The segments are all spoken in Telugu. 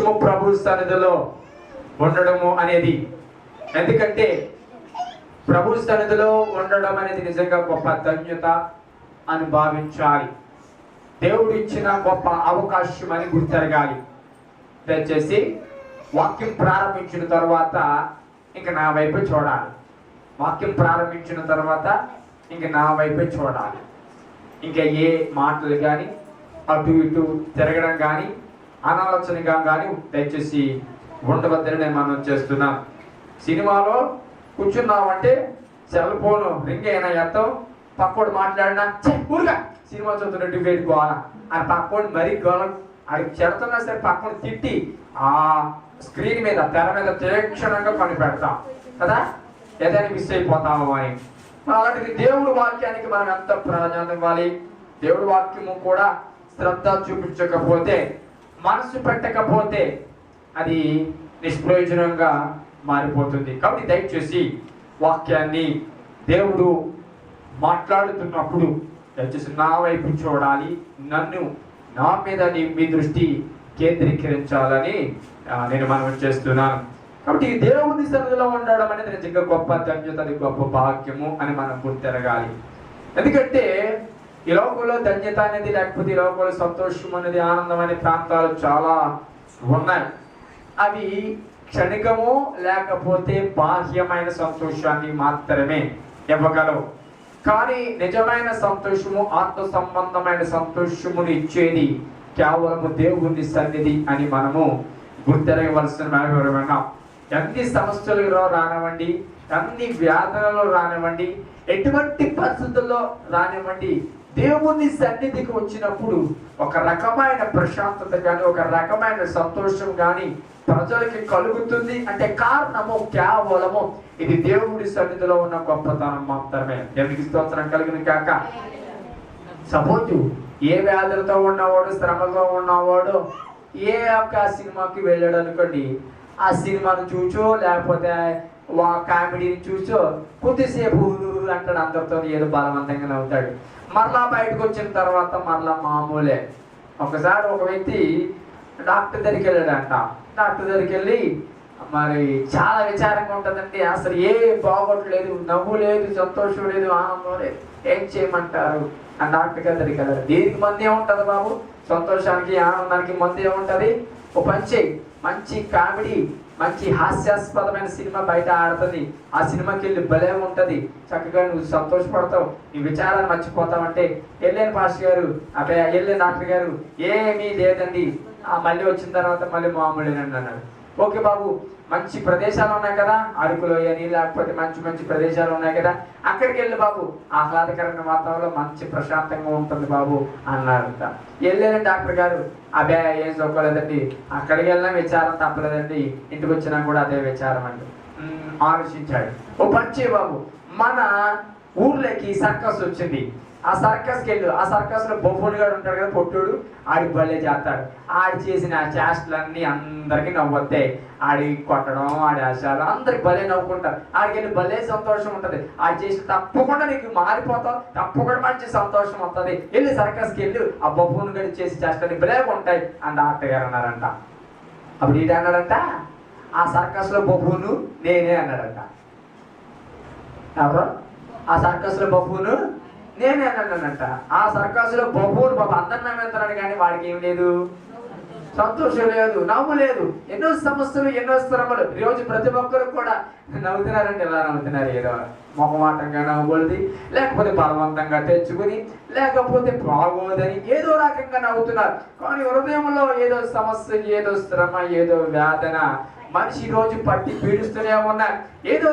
నిత్యము ప్రభు సన్నిధిలో ఉండడము అనేది. ఎందుకంటే ప్రభు సన్నిధిలో ఉండడం అనేది నిజంగా గొప్ప ధన్యత అని భావించాలి. దేవుడు ఇచ్చిన గొప్ప అవకాశం అని గుర్తెరగాలి. దయచేసి వాక్యం ప్రారంభించిన తర్వాత ఇంక నా వైపు చూడాలి. వాక్యం ప్రారంభించిన తర్వాత ఇంక నా వైపే చూడాలి. ఇంకా ఏ మాటలు కానీ అటు ఇటు తిరగడం కానీ అనాలోచనగా కానీ దయచేసి ఉండవద్దని నేను మనం చేస్తున్నాం. సినిమాలో కూర్చున్నామంటే సెల్ ఫోన్ రింగ్ అయినా ఎత్తాం, పక్కోడు మాట్లాడినా ఊరుగా సినిమా చూస్తున్నట్టు పెట్టుకోవాలా అని పక్కోడు మరీ గొడవ అది చెడుతున్నా సరే పక్కన తిట్టి ఆ స్క్రీన్ మీద తెర మీద తీక్షణంగా పని పెడతాం కదా, ఏదైనా మిస్ అయిపోతాము అని. అలాంటిది దేవుడి వాక్యానికి మనం ఎంత ప్రాధాన్యత ఇవ్వాలి. దేవుడి వాక్యము కూడా శ్రద్ధ చూపించకపోతే, మనసు పెట్టకపోతే అది నిష్ప్రయోజనంగా మారిపోతుంది. కాబట్టి దయచేసి వాక్యాన్ని దేవుడు మాట్లాడుతున్నప్పుడు దయచేసి నా వైపు చూడాలి, నన్ను నా మీద మీ దృష్టి కేంద్రీకరించాలని నేను మనం చేస్తున్నాను. కాబట్టి దేవుని సన్నిధిలో ఉండడం అనేది నిజంగా గొప్ప ధన్యత, అది గొప్ప భాగ్యము అని మనం గుర్తెరగాలి. ఎందుకంటే ఈ లోకంలో ధన్యత అనేది లేకపోతే ఈ లోకంలో సంతోషం అనేది ఆనందం అనే ప్రాంతాలు చాలా ఉన్నాయి. అవి క్షణికము లేకపోతే బాహ్యమైన సంతోషాన్ని మాత్రమే ఇవ్వగలవు. కానీ నిజమైన సంతోషము, ఆత్మ సంబంధమైన సంతోషమును ఇచ్చేది కేవలము దేవుని సన్నిధి అని మనము గుర్తెరగవలసిన వివరమైనాం. ఎన్ని సమస్యలలో రానివ్వండి, అన్ని వ్యాధులలో రానివ్వండి, ఎటువంటి పరిస్థితుల్లో రానివ్వండి, దేవుని సన్నిధికి వచ్చినప్పుడు ఒక రకమైన ప్రశాంతత కానీ ఒక రకమైన సంతోషం కానీ ప్రజలకి కలుగుతుంది. అంటే కారణము కేవలము ఇది దేవుడి సన్నిధిలో ఉన్న గొప్పతనం మాత్రమే. దేవునికి స్తోత్రం కలిగిన కాక. సపోజ్ ఏ వ్యాధులతో ఉన్నవాడు, శ్రమతో ఉన్నవాడు ఏ ఒక్క సినిమాకి వెళ్ళాడు అనుకోండి, ఆ సినిమాను చూచో లేకపోతే కామెడీని చూచో కొద్దిసేపు అంటాడు, అందరితో ఏదో బలవంతంగా నవ్వుతాడు. మరలా బయటకు వచ్చిన తర్వాత మరలా మామూలే. ఒకసారి ఒక వ్యక్తి డాక్టర్ దగ్గరికి వెళ్ళాడంట. డాక్టర్ దగ్గరికి వెళ్ళి మరి చాలా విచారంగా ఉంటుందండి, అసలు ఏ బాగోట్లేదు, నవ్వు లేదు, సంతోషం లేదు, ఆనందం లేదు, ఏం చేయమంటారు ఆ డాక్టర్ గారి దగ్గరికి వెళ్ళారు. దీనికి మంది ఏముంటుంది బాబు, సంతోషానికి ఆనందానికి మంది ఏముంటుంది, ఓ పని చేయి, మంచి కామెడీ మంచి హాస్యాస్పదమైన సినిమా బయట ఆడుతుంది, ఆ సినిమాకి వెళ్ళి భలే ఉంటుంది, చక్కగా నువ్వు సంతోషపడతావు, నీ విచారాన్ని మర్చిపోతావు అంటే, వెళ్ళాను పాస్టర్ గారు, అబ్బాయి వెళ్ళాను డాక్టర్ గారు, ఏమీ లేదండి, మళ్ళీ వచ్చిన తర్వాత మళ్ళీ మామూలేనండి అన్నాడు. ఓకే బాబు, మంచి ప్రదేశాలు ఉన్నాయి కదా, అరకులో అని లేకపోతే మంచి మంచి ప్రదేశాలు ఉన్నాయి కదా, అక్కడికి వెళ్ళి బాబు, ఆహ్లాదకరమైన వాతావరణంలో మంచి ప్రశాంతంగా ఉంటుంది బాబు అన్నారంట. వెళ్ళాను డాక్టర్ గారు, అబ్బాయి ఏం చదువుకోలేదండి, అక్కడికి వెళ్ళినా విచారం తప్పలేదండి, ఇంటికి వచ్చినా కూడా అదే విచారం అండి. ఆలోచించాడు. ఓ పంచే బాబు, మన ఊర్లోకి సర్కస్ వచ్చింది, ఆ సర్కస్కి వెళ్ళు, ఆ సర్కస్లో బొబ్బుని గారు ఉంటాడు కదా పొట్టుడు, ఆడి భలే చేస్తాడు, ఆడి చేసిన చేష్టలన్నీ అందరికీ నవ్వుతాయి, ఆడి కొట్టడం ఆడి ఆశాలు అందరికి భలే నవ్వుకుంటారు, ఆడికి వెళ్ళి భలే సంతోషం ఉంటుంది, ఆడి చేసి తప్పకుండా నీకు మారిపోతావు, తప్పకుండా మంచి సంతోషం వస్తుంది, వెళ్ళి సర్కస్కి వెళ్ళు, ఆ బొబ్బుని గడి చేసి చేష్టలు భలే ఉంటాయి అని డాక్టర్ గారు అన్నారంట. అప్పుడు ఏంటి అన్నాడంట, ఆ సర్కస్లో బొబ్బును నేనే అన్నాడంట. ఎవరు ఆ సర్కస్లో బొబ్బును నేనే అన్నానంట. ఆ సర్కస్లో బొబ్బును బాబు అందరు నవ్వుతున్నాడు కానీ వాడికి ఏం లేదు, సంతోషం లేదు, నవ్వు లేదు, ఎన్నో సమస్యలు ఎన్నో శ్రమలు. ఈరోజు ప్రతి ఒక్కరు కూడా నవ్వుతున్నారంటే ఎలా నవ్వుతున్నారు, ఏదో మొహమాటంగా నవ్వుబోది, లేకపోతే బలవంతంగా తెచ్చుకుని, లేకపోతే బాగోదని ఏదో రకంగా నవ్వుతున్నారు. కానీ హృదయంలో ఏదో సమస్య, ఏదో శ్రమ, ఏదో వేదన మనిషి రోజు పట్టి పీడిస్తూనే ఉన్నాయి. ఏదో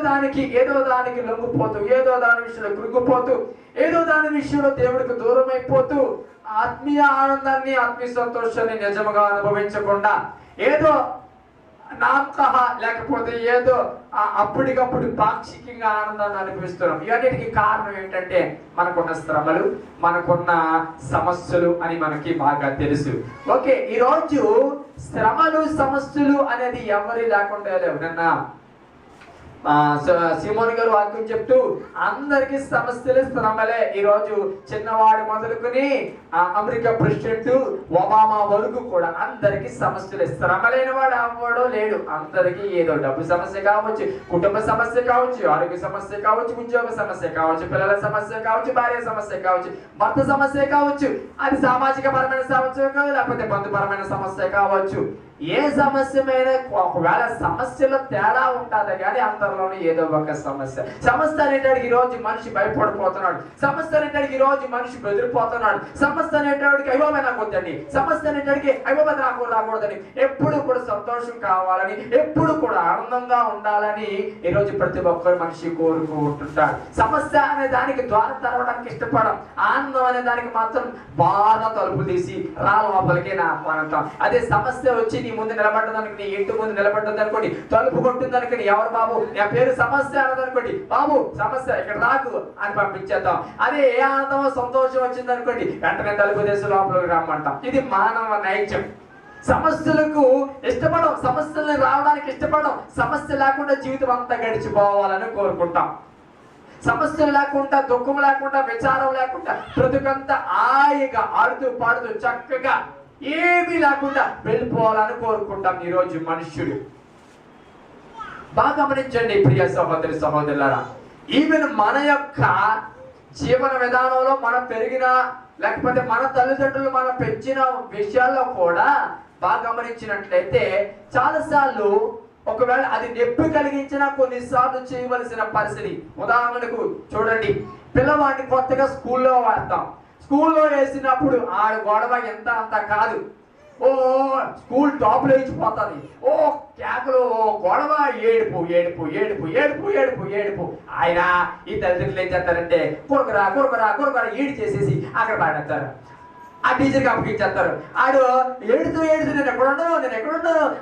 దానికి లొంగిపోతూ, ఏదో దాని విషయంలో కృంగిపోతూ, ఏదో దాని విషయంలో దేవుడికి దూరం అయిపోతూ, ఆత్మీయ ఆనందాన్ని, ఆత్మీయ సంతోషాన్ని నిజముగా అనుభవించకుండా ఏదో నామకహ లేకపోతే ఏదో అప్పటికప్పుడు పాక్షికంగా ఆనందాన్ని అనిపిస్తున్నాం. ఇవన్నిటికీ కారణం ఏంటంటే మనకున్న శ్రమలు, మనకున్న సమస్యలు అని మనకి బాగా తెలుసు. ఓకే, ఈరోజు శ్రమలు సమస్యలు అనేది ఎవరి లేకుండా లేవు. నిన్న సిమోన్ గారు వాక్యం చెప్తూ అందరికి సమస్యలు శ్రమలే. ఈరోజు చిన్నవాడు మొదలుకొని అమెరికా ప్రెసిడెంట్ ఒబామా వరకు కూడా అందరికి సమస్యలు. శ్రమలేని వాడు అవ్వడో లేడు. అందరికీ ఏదో డబ్బు సమస్య కావచ్చు, కుటుంబ సమస్య కావచ్చు, ఆరోగ్య సమస్య కావచ్చు, ఉద్యోగ సమస్య కావచ్చు, పిల్లల సమస్య కావచ్చు, భార్య సమస్య కావచ్చు, భర్త సమస్య కావచ్చు, అది సామాజిక పరమైన సమస్య కావచ్చు, లేకపోతే బంధుపరమైన సమస్య కావచ్చు. ఏ సమస్యమైనా ఒకవేళ సమస్యలో తేడా ఉంటుంది కానీ అందరిలోనే ఏదో ఒక సమస్య. సమస్య అనేటాడికి ఈ రోజు మనిషి భయపడిపోతున్నాడు. సమస్య అనేటాడికి ఈ రోజు మనిషి బెదిరిపోతున్నాడు. సమస్య అనేటాడికి అయ్యోమే నాకు వద్దండి, సమస్య అనేటాడికి అయ్యోమే రాకూడదని, ఎప్పుడు కూడా సంతోషం కావాలని, ఎప్పుడు కూడా ఆనందంగా ఉండాలని ఈ రోజు ప్రతి ఒక్కరు మనిషి కోరుకుంటుంటాడు. సమస్య అనే దానికి ద్వారం తెరవడానికి ఇష్టపడం, ఆనందం అనే దానికి మాత్రం బాగా తలుపు తీసి రా లోపలికి నా ఆహ్వానంటాం. అదే సమస్య వచ్చి నీ ముందు నిలబడ్డదానికి, నీ ఇంటి ముందు నిలబడ్డది అనుకోండి, తలుపు కొట్టిందనుకోండి, ఎవరు బాబు నా పేరు సమస్య అన్నదనుకోండి, బాబు సమస్య ఇక్కడ రాకు అని పంపించేద్దాం. అదే ఏ ఆనందమో సంతోషం వచ్చింది అనుకోండి, వెంటనే తలుపు తీసి లోపలికి రమ్మంటాం. ఇది మానవ నైజం. సమస్యలకు ఇష్టపడం, సమస్యలను రావడానికి ఇష్టపడం, సమస్య లేకుండా జీవితం అంతా గడిచిపోవాలని కోరుకుంటాం. సమస్యలు లేకుండా, దుఃఖం లేకుండా, విచారం లేకుండా బ్రతుకంతా హాయిగా ఆడుతూ పాడుతూ చక్కగా ఏమీ లేకుండా వెళ్ళిపోవాలని కోరుకుంటాం ఈరోజు మనుష్యుడు. బాగా గమనించండి ప్రియ సహోదరి సహోదరులారా, ఈవెన్ మన యొక్క జీవన విధానంలో మనం పెరిగిన, లేకపోతే మన తల్లిదండ్రులు మనం పెంచిన విషయాల్లో కూడా బాగా గమనించినట్లయితే చాలాసార్లు ఒకవేళ అది నొప్పి కలిగించినా కొన్నిసార్లు చేయవలసిన పరిస్థితి. ఉదాహరణకు చూడండి, పిల్లవాడిని కొత్తగా స్కూల్లో వేస్తాం. స్కూల్లో వేసినప్పుడు ఆడు గొడవ ఎంత అంత కాదు, ఓ స్కూల్ టాప్లో ఇచ్చిపోతుంది, ఓ కేకలు, గొడవ, ఏడుపు ఏడుపు ఏడుపు ఏడుపు ఏడుపు ఏడుపు. ఆయన ఈ తల్లిదండ్రులు ఏం చేస్తారంటే కురకరా కురకరా కురకరా ఏడు చేసేసి అక్కడ పాడేస్తారు. ఆ టీచర్కి అప్పగించేస్తారు. ఆడు ఏడుతూ ఏడుతూ నేను ఎక్కడున్నాను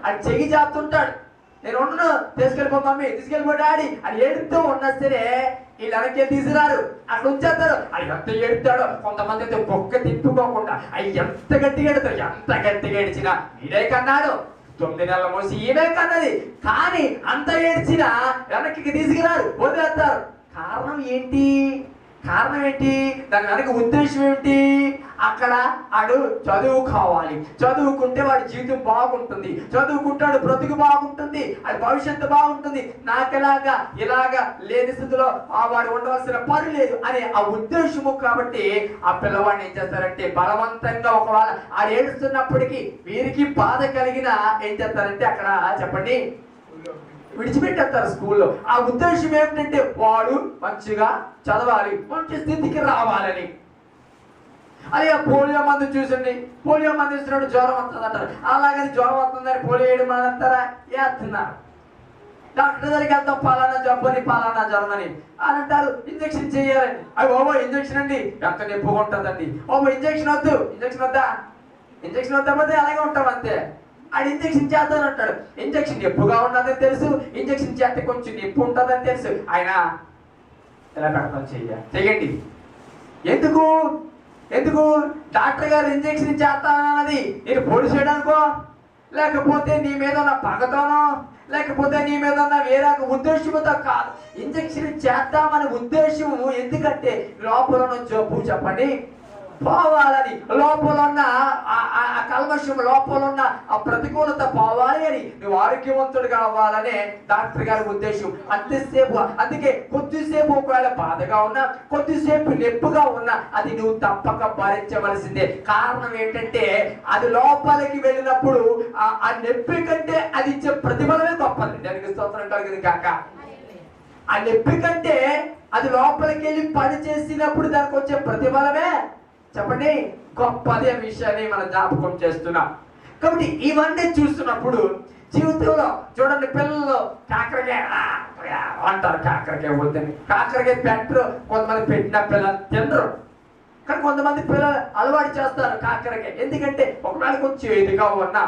అని చెయ్యి చేస్తుంటాడు. నేను ఉండను, తీసుకెళ్ళిపో మమ్మీ, తీసుకెళ్ళిపో డాడీ అని ఏడుతూ ఉన్నా సరే వీళ్ళు వెనక్కి తీసుకురారు, అక్కడ ఉంచేస్తారు. అది ఎంత ఏడుతాడో. కొంతమంది అయితే బొక్క తిప్పుకోకుండా అవి ఎంత గట్టిగా ఏడుతారు. ఎంత గట్టిగా ఏడిచినా వీడే కన్నాడు, 9 నెలల మోసి ఈమె కన్నది, కానీ అంత ఏడ్చినా వెనక్కి తీసుకురారు, వదిలేస్తారు. కారణం ఏంటి? దాని వెనక ఉద్దేశం ఏంటి? అక్కడ ఆడు చదువు కావాలి, చదువుకుంటే వాడి జీవితం బాగుంటుంది, చదువుకుంటాడు బ్రతుకు బాగుంటుంది, అది భవిష్యత్తు బాగుంటుంది, నాకెలాగా ఇలాగా లేని స్థితిలో వాడు ఉండవలసిన పని లేదు అనే ఆ ఉద్దేశము. కాబట్టి ఆ పిల్లవాడిని ఏం చేస్తారంటే బలవంతంగా, ఒకవేళ ఆడు ఏడుస్తున్నప్పటికీ వీరికి బాధ కలిగిన ఏం చేస్తారంటే అక్కడ చెప్పండి విడిచిపెట్టేస్తారు స్కూల్లో. ఆ ఉద్దేశం ఏమిటంటే వాడు మంచిగా చదవాలి, మంచి స్థితికి రావాలని. అదే పోలియో మందు చూసండి, పోలియో మందు ఇస్తున్నాడు జ్వరం వస్తుంది అంటారు. అలాగని జ్వరం వస్తుందని పోలియో వేయడం అంటారా? వేస్తున్నారు. డాక్టర్ దగ్గరికి వెళ్తాం, పలానా జబ్బు అని పలానా జ్వరం అని అంటారు, ఇంజక్షన్ చేయాలని. అవి ఓవో ఇంజక్షన్ అండి ఎంత నొప్పిగా ఉంటుందండి, ఓవో ఇంజక్షన్ వద్దు, ఇంజక్షన్ వద్దాపోతే అలాగే ఉంటాం అంతే. ఆడు ఇంజక్షన్ చేద్దానంటాడు. ఇంజక్షన్ నొప్పిగా ఉన్నదని తెలుసు, ఇంజక్షన్ చేస్తే కొంచెం నొప్పి ఉంటుందని తెలుసు, ఆయన ఎలా పెడతాం చెయ్యండి. ఎందుకు డాక్టర్ గారు ఇంజక్షన్ చేస్తానన్నది నేను పోలీసు చేయడానికో, లేకపోతే నీ మీద ఉన్న పగతోనో, లేకపోతే నీ మీద ఉన్న వేరే ఉద్దేశంతో కాదు. ఇంజక్షన్ చేద్దామనే ఉద్దేశము ఎందుకంటే లోపల ఉన్న జబ్బు చెప్పండి పోవాలని, లోపల ఉన్న ఆ కల్మషం, లోపల ఉన్న ఆ ప్రతికూలత పోవాలి అని, నువ్వు ఆరోగ్యవంతుడు కావాలనే డాక్టర్ గారి ఉద్దేశం. అంతసేపు అందుకే కొద్దిసేపు ఒకవేళ బాధగా ఉన్నా, కొద్దిసేపు నొప్పిగా ఉన్నా అది నువ్వు తప్పక భరించవలసిందే. కారణం ఏంటంటే అది లోపలికి వెళ్ళినప్పుడు ఆ నొప్పి కంటే అది ఇచ్చే ప్రతిఫలమే గొప్పది. దానికి స్తోత్రం కలిగింది కాక. ఆ నొప్పి కంటే అది లోపలికి వెళ్ళి పని చేసినప్పుడు దానికి వచ్చే ప్రతిఫలమే చెప్పండి గొప్పదే విషయాన్ని మనం జ్ఞాపకం చేస్తున్నాం. కాబట్టి ఇవన్నీ చూస్తున్నప్పుడు జీవితంలో చూడండి, పిల్లలు కాకరకాయ అంటారు, కాకరకాయ వద్దని. కాకరకాయ పెట్టరు, కొంతమంది పెట్టిన పిల్లలు తినరు. కానీ కొంతమంది పిల్లలు అలవాటు చేస్తారు కాకరకాయ. ఎందుకంటే ఒకవేళ కొంచెం ఎదుగా ఉన్నా,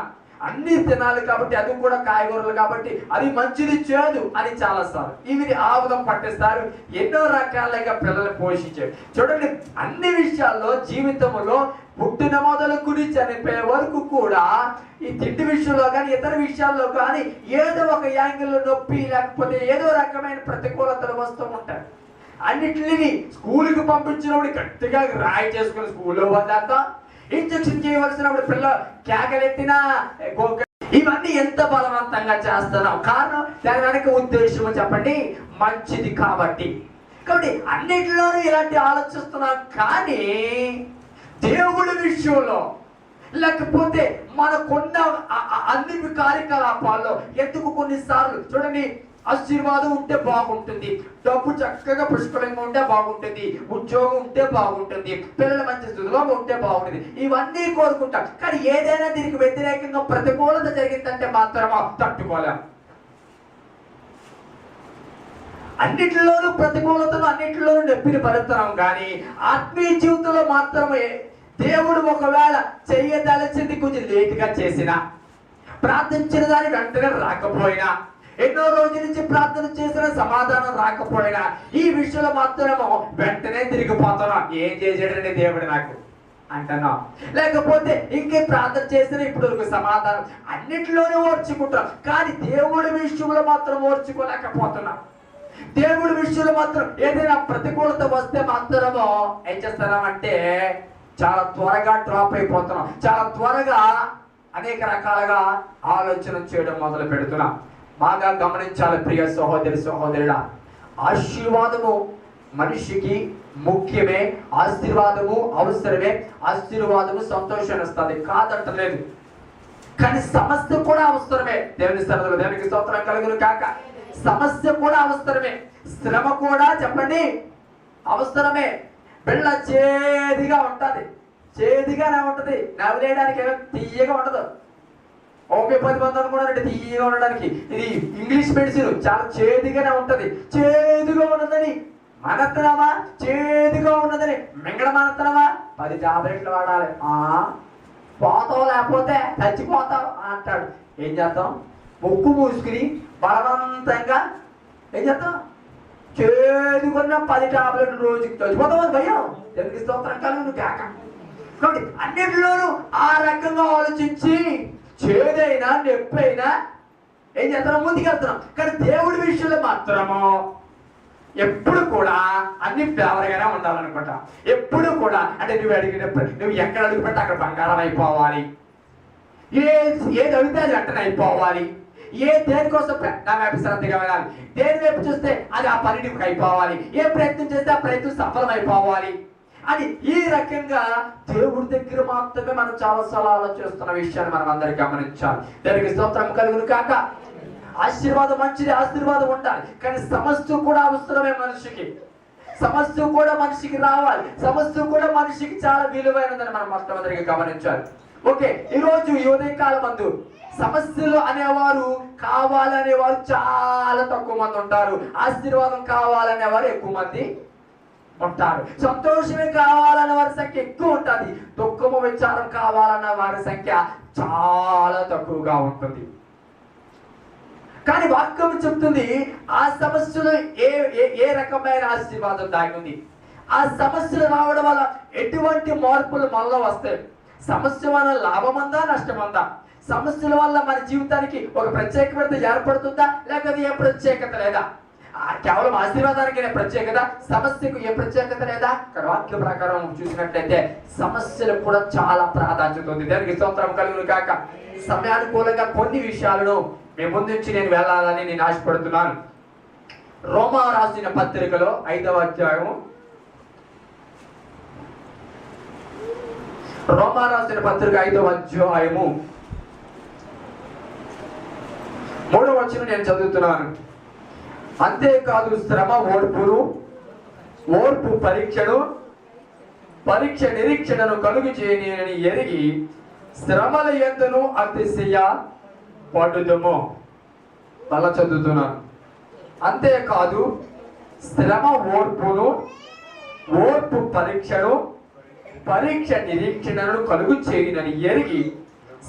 అన్ని తినాలి కాబట్టి, అది కూడా కాయగూరలు కాబట్టి అది మంచిది చేదు అని చాలాసార్లు ఇవి ఆముదం పట్టిస్తారు. ఎన్నో రకాలుగా పిల్లలు పోషించారు. చూడండి, అన్ని విషయాల్లో జీవితంలో పుట్టిన మొదలుకుని చనిపోయే వరకు కూడా ఈ తిండి విషయంలో కానీ ఇతర విషయాల్లో కానీ ఏదో ఒక యాంగిల్లో నొప్పి లేకపోతే ఏదో రకమైన ప్రతికూలతలు వస్తూ ఉంటాయి. అన్నిటిని స్కూల్కి పంపించినప్పుడు గట్టిగా రాయి చేసుకుని స్కూల్లో వదిలేద్దాం, ఇంజక్షన్ చేయవలసినప్పుడు పిల్ల కేకలెత్తినా ఇవన్నీ ఎంత బలవంతంగా చేస్తున్నాం. కారణం దాని వెనక ఉద్దేశం చెప్పండి, మంచిది కాబట్టి. కాబట్టి అన్నిటిలోనూ ఇలాంటి ఆలోచిస్తున్నాం. కానీ దేవుడి విషయంలో లేకపోతే మనకున్న అన్ని కార్యకలాపాల్లో ఎందుకు కొన్నిసార్లు చూడండి, ఆశీర్వాదం ఉంటే బాగుంటుంది, డబ్బు చక్కగా పుష్కలంగా ఉంటే బాగుంటుంది, ఉద్యోగం ఉంటే బాగుంటుంది, పిల్లల మంచి స్థితిలో ఉంటే బాగుంటుంది, ఇవన్నీ కోరుకుంటాం. కానీ ఏదైనా దీనికి వ్యతిరేకంగా ప్రతికూలత జరిగిందంటే మాత్రమా తట్టుకోలేం. అన్నిటిలోనూ ప్రతికూలతను, అన్నిటిలోనూ నొప్పిని పడుతున్నాం. కానీ ఆత్మీయ జీవితంలో మాత్రమే దేవుడు ఒకవేళ చెయ్యదలచింది కొంచెం లేటుగా చేసినా, ప్రార్థించిన దాని వెంటనే రాకపోయినా, ఎన్నో రోజుల నుంచి ప్రార్థన చేసిన సమాధానం రాకపోయినా, ఈ విషయంలో మాత్రమో వెంటనే తిరిగిపోతున్నా. ఏం చేసాడండి దేవుడు నాకు అంటున్నా, లేకపోతే ఇంకే ప్రార్థన చేసిన ఇప్పుడు సమాధానం, అన్నిటిలోనే ఓర్చుకుంటాం. కానీ దేవుడి విషయంలో మాత్రం ఓర్చుకోలేకపోతున్నాం. దేవుడి విషయంలో మాత్రం ఏదైనా ప్రతికూలత వస్తే మాత్రమో ఏం చేస్తున్నామంటే చాలా త్వరగా డ్రాప్ అయిపోతున్నాం. చాలా త్వరగా అనేక రకాలుగా ఆలోచన చేయడం మొదలు పెడుతున్నాం. బాగా గమనించాలి ప్రియ సహోదరి సహోదరుల, ఆశీర్వాదము మనిషికి ముఖ్యమే, ఆశీర్వాదము అవసరమే, ఆశీర్వాదము సంతోషాన్ని ఇస్తుంది, కాదంటలేదు. కానీ సమస్య కూడా అవసరమే. దేవుని సన్నిధిలో దేవునికి స్తోత్రం కలుగును కాక. సమస్య కూడా అవసరమే, శ్రమ కూడా చెప్పండి అవసరమే. బిళ్ళ చేదుగా ఉంటుంది, చేదుగానే ఉంటుంది, నవ్వులేయడానికి ఏమో తీయగా ఉండదు. హోమియోపతి మందు అనుకున్నారంటే తీయగా ఉండడానికి. ఇది ఇంగ్లీష్ మెడిసిన్ చాలా చేదుగానే ఉంటుంది. చేదుగా ఉన్నదని మనత్తనమా, చేదుగా ఉన్నదని మింగడం మనత్తనమా, 10 టాబ్లెట్లు వాడాలి, పోతావు లేకపోతే చచ్చిపోతావు అంటాడు. ఏం చేస్తాం? ముక్కు మూసుకుని బలవంతంగా ఏం చేస్తాం? చేదుకున్న 10 టాబ్లెట్లు రోజుకి చచ్చిపోతావు అని భయం. దేవునికి స్తోత్రం కలుగును గాక. కాబట్టి అన్నిటిలోనూ ఆ రకంగా ఆలోచించి చేదైనా నొప్పైనా ఏం చేస్తున్నాం? ముందుకెళ్తున్నాం. కానీ దేవుడి విషయంలో మాత్రము ఎప్పుడు కూడా అన్ని ఫేవర్గానే ఉండాలనుకుంటా. ఎప్పుడు కూడా అంటే నువ్వు అడిగినప్పుడు నువ్వు ఎక్కడ అడుగుపెట్టి అక్కడ బంగారం అయిపోవాలి, ఏది అడిగితే అది వెంటనే అయిపోవాలి, దేనికోసం నా వైపు శ్రద్ధగా వెళ్ళాలి, దేని వైపు చూస్తే అది ఆ పని నీకు అయిపోవాలి, ఏ ప్రయత్నం చేస్తే ఆ ప్రయత్నం సఫలమైపోవాలి అని ఈ రకంగా దేవుడి దగ్గర మాత్రమే మనం చాలాసార్లు ఆలోచిస్తున్న విషయాన్ని మనం అందరికి గమనించాలి. దానికి స్తోత్రం కలుగును కాక. ఆశీర్వాదం మంచిది, ఆశీర్వాదం ఉండాలి. కానీ సమస్య కూడా అవసరమే మనిషికి. సమస్య కూడా మనిషికి రావాలి. సమస్య కూడా మనిషికి చాలా విలువైనదని మనం మొట్టమొదటిగా గమనించాలి. ఓకే, ఈరోజు ఈ ఉదయకాలం మందు సమస్యలు అనేవారు కావాలనేవారు చాలా తక్కువ మంది ఉంటారు. ఆశీర్వాదం కావాలనేవారు ఎక్కువ మంది ఉంటారు. సంతోషమే కావాలన్న వారి సంఖ్య ఎక్కువ ఉంటుంది. దుఃఖము విచారం కావాలన్న వారి సంఖ్య చాలా తక్కువగా ఉంటుంది. కానీ వాక్యం చెప్తుంది ఆ సమస్యలో ఏ రకమైన ఆశీర్వాదం దాగి ఉంది. ఆ సమస్యలు రావడం వల్ల ఎటువంటి మార్పులు మనలో వస్తాయి. సమస్య వల్ల లాభమందా నష్టమందా? సమస్యల వల్ల మన జీవితానికి ఒక ప్రత్యేకత ఏర్పడుతుందా లేకపోతే ఏ ప్రత్యేకత లేదా? కేవలం ఆశీర్వాదానికి ప్రత్యేకత, సమస్యకు ఏ ప్రత్యేకత లేదా? వాక్య ప్రకారం చూసినట్లయితే సమస్యలకు కూడా చాలా ప్రాధాన్యత ఉంది. దానికి స్తోత్రం కలుగును కాక. సమయానుకూలంగా కొన్ని విషయాలను మేము ముందు నుంచి నేను వెళ్ళాలని నేను ఆశపడుతున్నాను. రోమా రాసిన పత్రికలో 5వ అధ్యాయము, రోమా రాసిన పత్రిక 5వ అధ్యాయము 3వ వచనం నేను చదువుతున్నాను. అంతేకాదు శ్రమ ఓర్పు పరీక్షను, పరీక్ష నిరీక్షణను కలుగు చేయని ఎరిగి శ్రమల యందును అతిశయ పడుదము. అలా చదువుతున్నాను. అంతేకాదు శ్రమ ఓర్పు పరీక్షను, పరీక్ష నిరీక్షణను కలుగు చేయనని ఎరిగి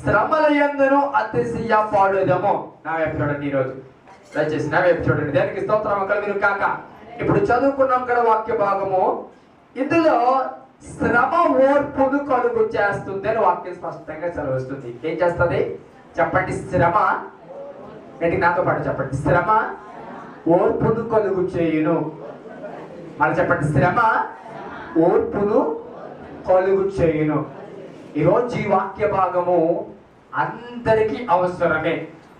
శ్రమల యందును అతిశయపడుదము. నా వైపు చూడండి, ఈరోజు దయచేసి నా వైపు చూడండి. దానికి స్తోత్రం కలుగును కాక. ఇప్పుడు చదువుకున్నాం కదా వాక్య భాగము, ఇందులో శ్రమ ఓర్పును కలుగు చేస్తుంది అని వాక్యం స్పష్టంగా చదివిస్తుంది. ఏం చేస్తుంది చెప్పండి? శ్రమ, నాతో పాటు చెప్పండి, శ్రమ ఓర్పును కలుగు చేయును. మళ్ళీ చెప్పండి, శ్రమ ఓర్పును కలుగు చేయును. ఈరోజు ఈ వాక్య భాగము అందరికీ అవసరమే.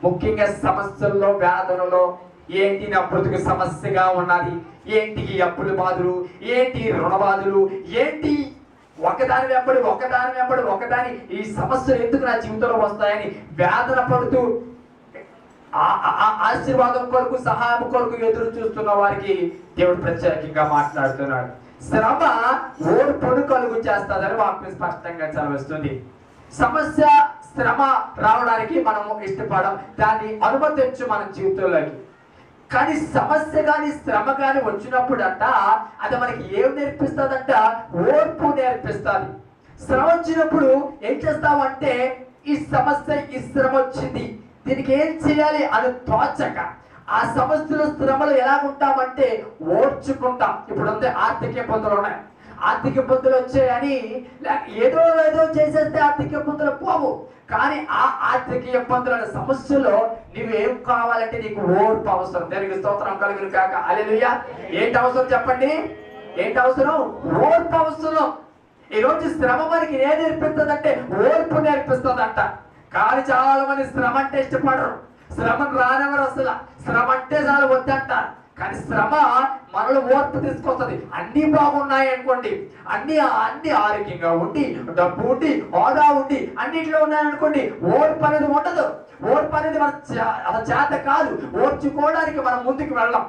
ముఖ్యంగా సమస్యల్లో, వేదనలో, ఏంటి నా బ్రతుకు సమస్యగా ఉన్నది, ఏంటి అప్పుల బాధలు, ఏంటి రుణ బాధలు, ఏంటి ఒకదాని వెంబడి ఒకదాని ఈ సమస్యలు ఎందుకు నా జీవితంలో వస్తాయని వేదన పడుతూ ఆశీర్వాదం కొరకు, సహాయం కొరకు ఎదురు చూస్తున్న వారికి దేవుడు ప్రత్యేకంగా మాట్లాడుతున్నాడు. శ్రమ ఓర్పును కలుగు చేస్తుందని వాక్యం స్పష్టంగా చదివిస్తుంది. సమస్య, శ్రమ రావడానికి మనము ఇష్టపడం, దాన్ని అనుమతించు మన జీవితంలోకి. కానీ సమస్య కానీ శ్రమ కానీ వచ్చినప్పుడు అంట అది మనకి ఏం నేర్పిస్తుందంట? ఓర్పు నేర్పిస్తుంది. శ్రమ వచ్చినప్పుడు ఏం చేస్తామంటే, ఈ సమస్య, ఈ శ్రమ వచ్చింది, దీనికి ఏం చేయాలి అని తోచక ఆ సమస్యలు, శ్రమలు ఎలాగుంటామంటే ఓర్చుకుంటాం. ఇప్పుడు అంతే ఆర్థిక ఇబ్బందులు ఉన్నాయి, ఆర్థిక ఇబ్బందులు వచ్చాయని ఏదో చేసేస్తే ఆర్థిక ఇబ్బందులు పోవు. కానీ ఆ ఆర్థిక ఇబ్బందుల సమస్యలో నువ్వేం కావాలంటే నీకు ఓర్పు అవసరం. దానికి స్తోత్రం కలుగును కాక. హల్లెలూయా. ఏంటి అవసరం చెప్పండి? ఏంటి అవసరం? ఓర్పు అవసరం. ఈరోజు శ్రమ మనకి ఏం నేర్పిస్తుందంటే ఓర్పు నేర్పిస్తుందంట. కానీ చాలా మంది శ్రమ అంటే ఇష్టపడరు, శ్రమను రానివ్వరు, అసలు శ్రమ అంటే చాలా వద్దంటారు. కానీ శ్రమ మనలో ఓర్పు తీసుకొస్తుంది. అన్ని బాగున్నాయి అనుకోండి, అన్ని ఆరోగ్యంగా ఉండి, డబ్బు ఉండి, హోదా ఉండి, అన్నింటిలో ఉన్నాయనుకోండి, ఓర్పు అనేది ఉండదు. ఓర్పు అనేది మన చేత కాదు. ఓర్చుకోవడానికి మనం ముందుకు వెళ్ళాం.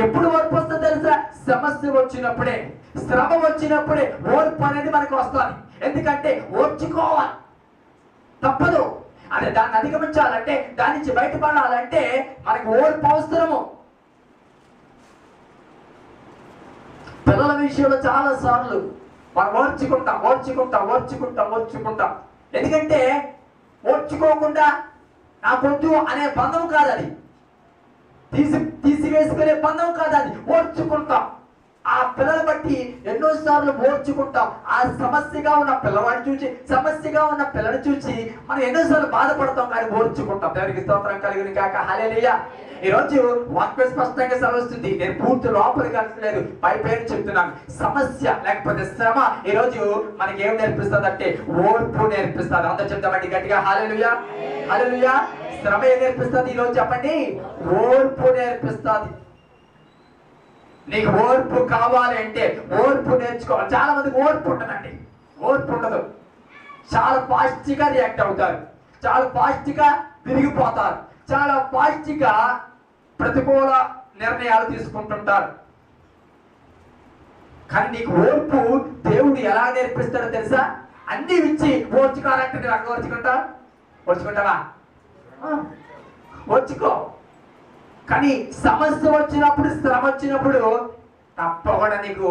ఎప్పుడు ఓర్పు వస్తుంది తెలుసా? సమస్య వచ్చినప్పుడే, శ్రమ వచ్చినప్పుడే ఓర్పు అనేది మనకు వస్తుంది. ఎందుకంటే ఓర్చుకోవాలి, తప్పదు. అదే దాన్ని అధిగమించాలంటే, దాని నుంచి బయటపడాలంటే మనకు ఓర్పు అవసరము. పిల్లల విషయంలో చాలా సార్లు మనం ఓర్చుకుంటాం. ఎందుకంటే ఓర్చుకోకుండా నాకొద్దు అనే బంధం కాదు అది, తీసివేసుకునే బంధం కాదు అది. ఓర్చుకుంటాం. ఆ పిల్లలు బట్టి ఎన్నోసార్లు ఓర్చుకుంటాం. ఆ సమస్యగా ఉన్న పిల్లవాడిని చూసి, సమస్యగా ఉన్న పిల్లని చూసి మనం ఎన్నోసార్లు బాధపడతాం, కానీ ఓర్చుకుంటాం. దేవునికి స్తోత్రం కలుగును కాక. హల్లెలూయా. ఈరోజు వాక్యం స్పష్టంగా చదువుతుంది. నేను పూర్తి లోపలికి అనట్లేదు, పై పేరు చెప్తున్నాను. సమస్య లేకపోతే శ్రమ ఈరోజు మనకి ఏం నేర్పిస్తుంది అంటే ఓర్పు నేర్పిస్తుంది. అంతా చెప్తామండి గట్టిగా. హల్లెలూయా, హల్లెలూయా. శ్రమ ఏం నేర్పిస్తుంది ఈరోజు చెప్పండి? ఓర్పు నేర్పిస్తుంది. నీకు ఓర్పు కావాలి అంటే ఓర్పు నేర్చుకోవాలి. చాలా మందికి ఓర్పు ఉండదండి, ఓర్పు ఉండదు. చాలా ఫాస్ట్గా రియాక్ట్ అవుతారు, చాలా ఫాస్ట్గా తిరిగిపోతారు, చాలా ఫాస్ట్గా ప్రతికూల నిర్ణయాలు తీసుకుంటుంటారు. కానీ నీకు ఓర్పు దేవుడు ఎలా నేర్పిస్తాడో తెలుసా? అన్ని ఇచ్చి ఓర్చుకోవాలంటే నువ్వు అక్కడ ఓర్చుకుంటావా? ఓర్చుకో. కానీ సమస్య వచ్చినప్పుడు, శ్రమ వచ్చినప్పుడు తప్పకుండా నీకు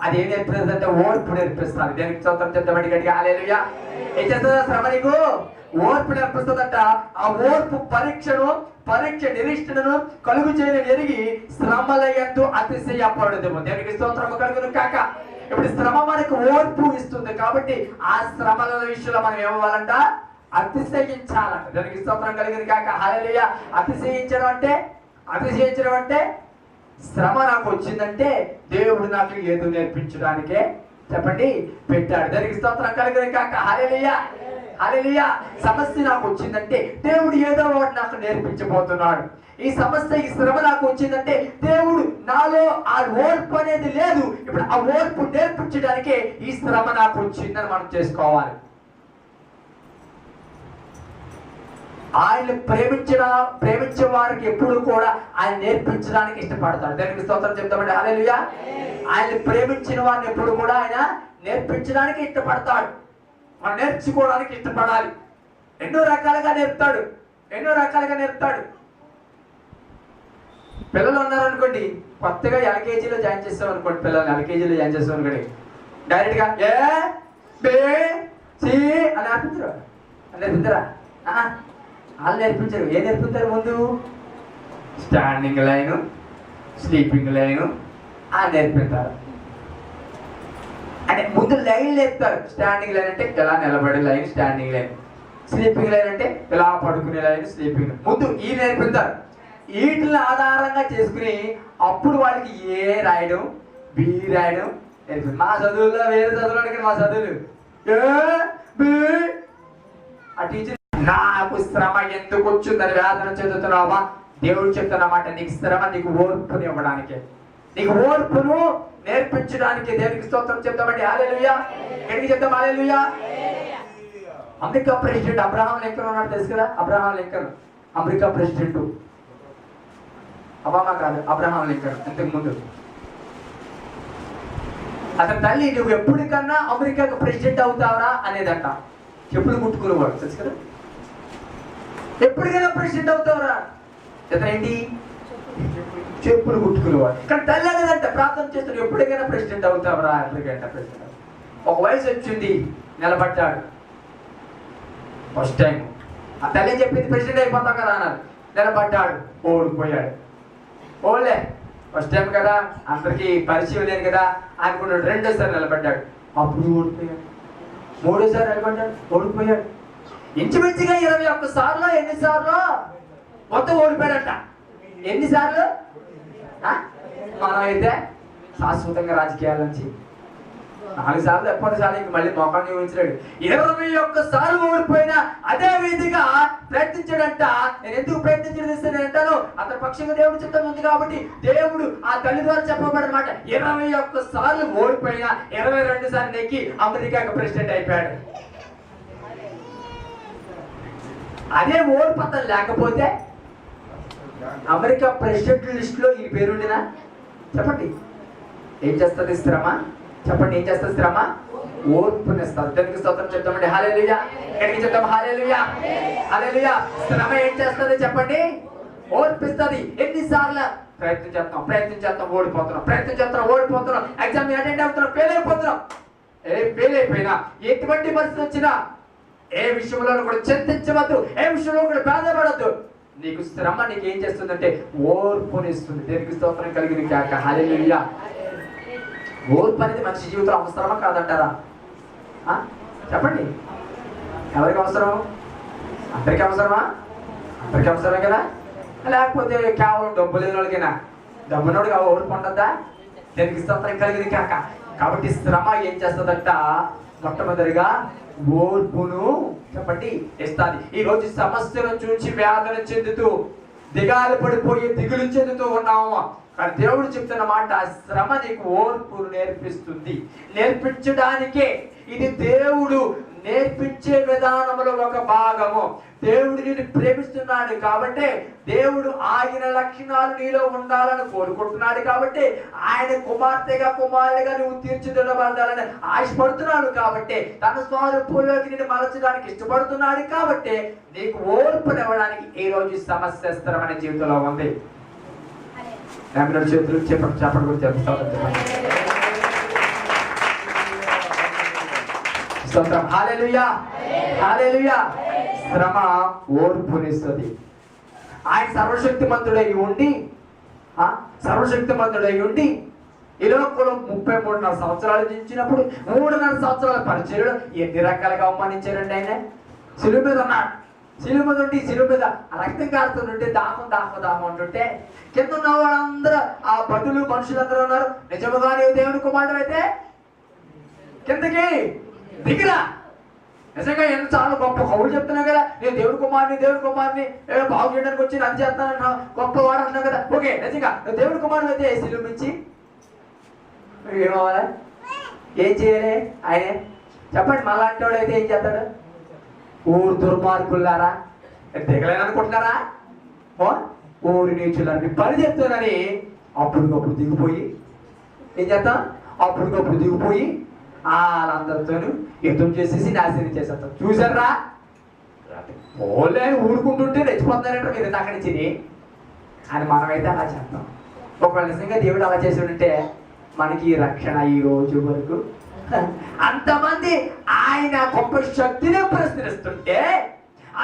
అదేం నేర్పిస్తుంది అంటే ఓర్పు నేర్పిస్తుంది. దేనికి స్తోత్రం చెప్తామండి గట్టిగా. హల్లెలూయా. ఏం చేస్తుందా శ్రమ? నీకు ఓర్పు నేర్పిస్తుందంట. ఆ ఓర్పు పరీక్ష నిరీక్షణను కలుగు చేయని ఎరిగి శ్రమల యందు అతిశయపడుదుము. దేవునికి స్తోత్రం కలుగును కాక. ఇప్పుడు శ్రమ మనకు ఓర్పు ఇస్తుంది కాబట్టి ఆ శ్రమల విషయంలో మనం ఏమవ్వాలంట? అతిశయించాలంట. దానికి స్తోత్రం కలిగింది కాక. హల్లెలూయా. అతిశయించడం అంటే శ్రమ నాకు వచ్చిందంటే దేవుడు నాకు ఏదో నేర్పించడానికే చెప్పండి పెట్టాడు. దానికి స్తోత్రం కలిగింది కాక. హల్లెలూయా, హల్లెలూయా. సమస్య నాకు వచ్చిందంటే దేవుడు ఏదో ఒకటి నాకు నేర్పించబోతున్నాడు. ఈ సమస్య, ఈ శ్రమ నాకు వచ్చిందంటే దేవుడు నాలో ఆ ఓర్పు అనేది లేదు, ఇప్పుడు ఆ ఓర్పు నేర్పించడానికే ఈ శ్రమ నాకు వచ్చిందని మనం చేసుకోవాలి. ఆయన ప్రేమించే వారికి ఎప్పుడు కూడా ఆయన నేర్పించడానికి ఇష్టపడతాడు. దానికి స్తోత్రం చెప్తామండి. హల్లెలూయా. ఆయన ప్రేమించిన వారిని ఎప్పుడు కూడా ఆయన నేర్పించడానికి ఇష్టపడతాడు. మనం నేర్చుకోవడానికి ఇష్టపడాలి. ఎన్నో రకాలుగా నేర్పుతాడు. పిల్లలు ఉన్నారనుకోండి, కొత్తగా ఎల్కేజీలో జాయిన్ చేస్తాం అనుకోండి, పిల్లల్ని ఎల్కేజీలో జాయిన్ చేస్తాం అనుకోండి, డైరెక్ట్గా ఏ బే సి అని ఆపించరు. నేర్పుతారా? వాళ్ళు నేర్పించారు. ఏం నేర్పుతారు? ముందు స్టాండింగ్ లైను, స్లీపింగ్ లైను నేర్పిస్తారు. అంటే ముందు లైన్ నేర్పుతారు. స్టాండింగ్ లైన్ అంటే ఎలా నిలబడే line standing line, sleeping line అంటే ఎలా పడుకునే లైన్ స్లీపింగ్ లైన్. ముందు ఈ నేర్పుతారు. వీటిని ఆధారంగా చేసుకుని అప్పుడు వాళ్ళకి ఏ రాయడం, బి రాయడం నేర్పి. మా చదువుల్లో వేరే చదువులు అడిగిన మా చదువులు ఆ టీచర్ నాకు శ్రమ ఎందుకు వచ్చిందని వేదన చెందుతున్నావా? దేవుడు చెప్తున్నమాట, నీకు శ్రమ నీకు ఓర్పుని ఇవ్వడానికి, నీకు ఓర్పును నేర్పించడానికి. దేవునికి స్తోత్రం చెప్తామండి. హల్లెలూయా. ఎక్కడికి చెప్తాం? హల్లెలూయా. అమెరికా ప్రెసిడెంట్ అబ్రహాం లింకన్ ఉన్నాడు, తెలుసు కదా? Abraham Lincoln America president. Obama కాదు, అబ్రహాం లింకన్. ఇంతకు ముందు అతని తల్లి, నువ్వు ఎప్పటికన్నా అమెరికాకు ప్రెసిడెంట్ అవుతావరా అనేదంట. చెప్పులు కుట్టుకునేవాడు, తెలుసు కదా? ఎప్పటికైనా ప్రెసిడెంట్ అవుతావరా? ఏంటి? చెప్పులు కుట్టుకునేవాడు. కానీ తల్లి అనేదంట, ప్రార్థన చేస్తాడు, ఎప్పటికైనా ప్రెసిడెంట్ అవుతావరా? ఎప్పటికైనా ప్రెసిడెంట్. ఒక వయసు వచ్చింది, నిలబడ్డాడు ఫస్ట్ టైం. ఆ తల్లి చెప్పింది ప్రెసిడెంట్ అయిపోతాం కదా అన్నారు. నిలబడ్డాడు, ఓడిపోయాడు. ఓలే ఫస్ట్ టైం కదా, అందరికి పరిచయం లేదు కదా అనుకున్నాడు. రెండోసారి నిలబడ్డాడు, అప్పుడు ఓడిపోయాడు. మూడోసారి నిలబడ్డాడు, ఓడిపోయాడు. ఇంచుమించుగా 21 సార్లు ఎన్నిసార్లు మొత్తం ఓడిపోయాడట. ఎన్నిసార్లు? మనం అయితే శాశ్వతంగా రాజకీయాల నుంచి 4 సార్లు ఎప్పటిసారి ఇంక మళ్ళీ మొఖాన్ని ఊహించలేడు. 21 సార్లు ఓడిపోయినా అదే విధిగా ప్రయత్నించాడంట. నేను ఎందుకు ప్రయత్నించడం అంటాను, అతని పక్షంగా దేవుడు చిత్తం ఉంది కాబట్టి దేవుడు ఆ తల్లి ద్వారా చెప్పబడమాట. 21 సార్లు ఓడిపోయినా 22 సార్లు నెక్కి అమెరికాకు ప్రెసిడెంట్ అయిపోయాడు. అదే ఓడిపోతాం లేకపోతే అమెరికా ప్రెసిడెంట్ లిస్ట్ లో ఈ పేరుండినా చెప్పండి ఏం చేస్తుంది శ్రమ? చెప్పండి ఏం చేస్తుంది శ్రమ? ఓర్పునిస్తారు. దానికి స్తోత్రం చెప్తామండి. హల్లెలూయా. ఎక్కడికి చెప్తాం? హల్లెలూయా. హల్లెలూయా. శ్రమ ఏం చేస్తుంది చెప్పండి? ఓర్పిస్తుంది. ఎన్నిసార్లు ప్రయత్నం చేస్తాం ఓడిపోతున్నాం, ఓడిపోతున్నాం, ఎగ్జామ్ అటెండ్ అవుతున్నాం, ఫెయిల్ అయిపోతున్నాం. ఫెయిల్ అయిపోయినా ఎటువంటి పరిస్థితి వచ్చినా ఏ విషయంలో కూడా చింతించవద్దు, ఏ విషయంలో కూడా బాధపడద్దు. నీకు శ్రమ నీకు ఏం చేస్తుందంటే ఓర్పునిస్తుంది. దేనికి స్తోత్రం కలిగిన కాక. హల్లెలూయా. ఓర్పు అనేది మనిషి జీవితంలో అవసరమా కాదంటారా? చెప్పండి, ఎవరికి అవసరం? అందరికి అవసరమా? అందరికి అవసరమే కదా. లేకపోతే కేవలం డబ్బు లేని వాళ్ళకైనా? డబ్బునోడికి ఓర్పు ఉండద్దా? దేనికి స్తోత్రం కలిగింది కాక. కాబట్టి శ్రమ ఏం చేస్తుందంట? మొట్టమొదటిగా ఓర్పును చెప్పండి ఇస్తుంది. ఈ రోజు సమస్యను చూసి వేదన చెందుతూ దిగాలు పడిపోయి దిగులు చెందుతూ ఉన్నాము. కానీ దేవుడు చెప్తున్న మాట, శ్రమ నీకు ఓర్పును నేర్పిస్తుంది. నేర్పించడానికే ఇది దేవుడు నేర్పించే విధానంలో ఒక భాగము. దేవుడు నిన్ను ప్రేమిస్తున్నాడు కాబట్టి, దేవుడు ఆయన లక్షణాలు నీలో ఉండాలని కోరుకుంటున్నాడు కాబట్టి, ఆయన కుమార్తెగా కుమారుడిగా నువ్వు తీర్చిదిద్దబడాలని ఆశపడుతున్నాడు కాబట్టి, తన స్వరూపంలోకి నిన్ను మలచడానికి ఇష్టపడుతున్నాడు కాబట్టి, నీకు ఓర్పునివ్వడానికి ఈ రోజు సమస్య స్థిరమైన జీవితంలో ఉంది. చేతులు చెప్పండి కూడా స్తోత్రం. హల్లెలూయా. హల్లెలూయా. శ్రమ ఓర్పునిస్తుంది. ఆయన సర్వశక్తిమంతుడై ఉండి ఈ లోకంలో 33.5 సంవత్సరాలు జీవించినప్పుడు 3.5 సంవత్సరాల పరిచర్యలో ఎన్ని రకాలుగా అవమానించారండి. ఆయన శిలువ మీద ఉన్నాడు. శిలువ మీద ఉండి శిలువ మీద రక్తం కారుతుంటే దాహం అంటుంటే కింద ఉన్న వాళ్ళందరూ ఆ భటులు మనుషులందరూ ఉన్నారు, నిజముగా నీవు దేవుని కుమారుడు అయితే కిందకి దిగిరా. నిజంగా ఎంత చాలా గొప్ప కవులు చెప్తున్నావు కదా, నేను దేవుడి కుమారుని బాగు చేయడానికి వచ్చి అది చేస్తానన్నా గొప్పవాడు అంటున్నావు కదా. ఓకే, నిజంగా నువ్వు దేవుడి కుమారుడు అయితే శిలువ నుంచి ఏమవ్వాలి? ఏం చేయాలి? ఆయనే చెప్పండి. మళ్ళాంటి వాడు అయితే ఏం చేస్తాడు? ఊరు దుర్మార్గులారా దిగలేననుకుంటున్నారా? ఊరి నీచులని పని చెప్తానని అప్పటికప్పుడు దిగిపోయి ఏం చేస్తాం? అప్పటికప్పుడు దిగిపోయి వాళ్ళందరితో యుద్ధం చేసేసి నాశనం చేసేస్తాం. చూసారా? ఓన్లీ ఆయన ఊరుకుంటుంటే రెచ్చిపోతున్నారంట మీరు అక్కడి నుంచి అని. మనమైతే అలా చేస్తాం. ఒకవేళ నిజంగా దేవుడు అలా చేసి ఉంటే మనకి రక్షణ ఈ రోజు వరకు అంతమంది ఆయన గొప్ప శక్తిని ప్రశ్నిస్తుంటే,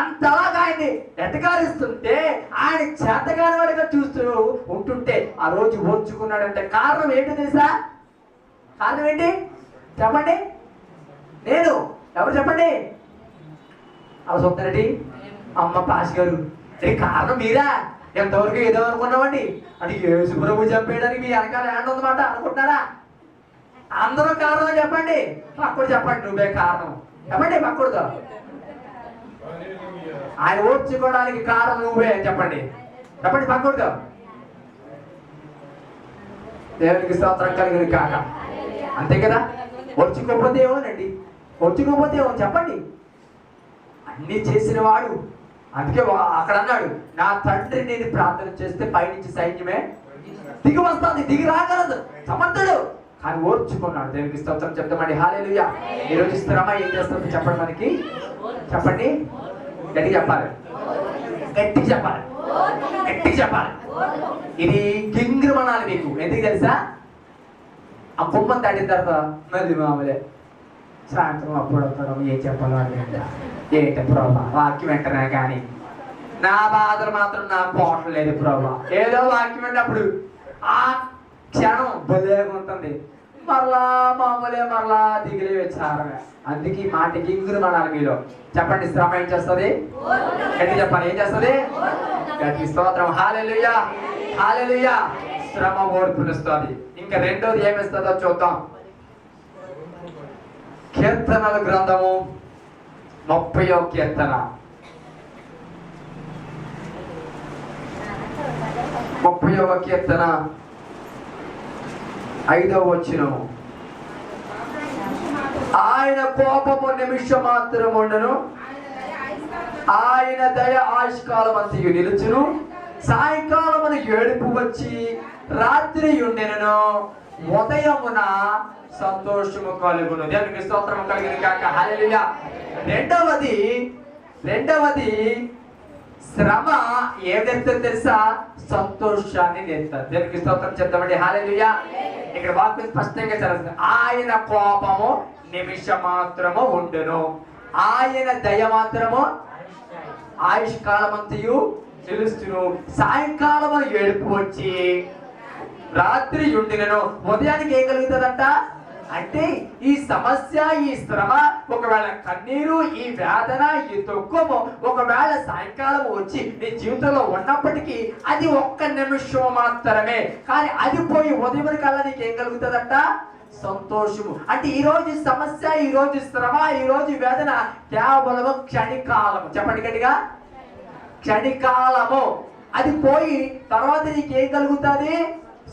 అంతలాగా ఆయన్ని ఎటకారిస్తుంటే, ఆయన చేతగాని వాడిగా చూస్తూ ఉంటుంటే ఆ రోజు ఓర్చుకున్నాడంటే కారణం ఏంటో తెలుసా? కారణం ఏంటి చెప్పండి? నేను ఎవరు చెప్పండి? అలా చూస్తారండి అమ్మ పాస్ గారు, కారణం మీరా? ఎంతవరకు ఏదో అనుకున్నామండి అంటే యేసు ప్రభు చంపేయడానికి మీ వెనకాల హ్యాండ్ ఉందన్నమాట అనుకుంటున్నారా? అందరూ కారణం చెప్పండి. పక్కడు చెప్పండి, నువ్వే కారణం చెప్పండి. పక్కడుతో ఆయన ఓర్చుకోవడానికి కారణం నువ్వే చెప్పండి. చెప్పండి పక్కడుతో. దేవునికి స్తోత్రం కలిగిన కాక. అంతే కదా? ఓర్చుకోకపోతే ఏమోనండి, ఓర్చుకోకపోతే ఏమో చెప్పండి. అన్ని చేసిన వాడు, అందుకే అక్కడ అన్నాడు, నా తండ్రి నేను ప్రార్థన చేస్తే పైనుంచి సైన్యమే దిగి వస్తుంది, దిగి రాగలదు, సమర్థుడు. కానీ ఓర్చుకున్నాడు. దేవునికి స్తోత్రం చెప్తామండి. హల్లెలూయా. ఈరోజు శ్రమ ఏం చేస్తుంది చెప్పండి మనకి? చెప్పండి, గట్టిగా చెప్పాలి, గట్టిగా చెప్పాలి, గట్టిగా చెప్పాలి. ఇది గింగిరు మనాలి మీకు. ఎందుకు తెలుసా? ఆ కుమ్మం దాటిన తర్వాత మళ్ళీ మామూలే సాయంత్రం అప్పుడు వస్తాడు, ఏం చెప్పాలో ఏంట ప్రభా వాక్యం వెంటనే కానీ నా బాధలు మాత్రం నాకు పోవట్లేదు ప్రభా. ఏదో వాక్యం విన్నప్పుడు ఆ క్షణం బలేగా ఉంటుంది, మరలా మామూలే, మరలా దిగిలే విచారమే. అందుకే ఈ మాట గింగురు మనాలి మీలో. చెప్పండి, శ్రమ ఏం చేస్తుంది? గట్టి చెప్పాలి, ఏం చేస్తుంది? గట్టి స్తోత్రం. హల్లెలూయా, హల్లెలూయా. శ్రమ ఓర్పునిస్తుంది. ఇంకా రెండోది ఏమిస్తుందో చూద్దాం. కీర్తనల గ్రంథము 30వ కీర్తన 30వ కీర్తన 5వ వచనము. ఆయన కోపము నిమిషం మాత్రం ఉండను, ఆయన దయ ఆయుష్కాలం అంతయు నిలుచును. సాయంకాలమున ఏడుపు వచ్చి రాత్రి ఉండెను, ఉదయమున సంతోషము కలుగును. దేవునికి స్తోత్రము కలిగిన కాక. హల్లెలూయా. రెండవది శ్రమ ఏదైతే తెలుసా? సంతోషాన్ని నేర్పుతారు. దేవునికి స్తోత్రం చెప్తామండి. హల్లెలూయా. ఇక్కడ వాక్యం స్పష్టంగా చదువుతుంది. ఆయన కోపము నిమిషం మాత్రము ఉండును, ఆయన దయ మాత్రము ఆయుష్కాలమంతయు నిలుస్తును. సాయంకాలము ఏడుపు వచ్చి రాత్రి ఉండినను, ఉదయానికి ఏం కలుగుతుందంట అంటే ఈ సమస్య, ఈ శ్రమ, ఒకవేళ కన్నీరు, ఈ వేదన, ఈ దుఃఖము ఒకవేళ సాయంకాలం వచ్చి నీ జీవితంలో ఉన్నప్పటికీ అది ఒక్క నిమిషం మాత్రమే. కానీ అది పోయి ఉదయం కల్లా నీకు ఏం కలుగుతుందంట? సంతోషము. అంటే ఈ రోజు సమస్య, ఈ రోజు శ్రమ, ఈ రోజు వేదన కేవలం క్షణికాలము. చెప్పండి గట్టిగా, క్షణికాలము. అది పోయి తర్వాత నీకు ఏం కలుగుతుంది?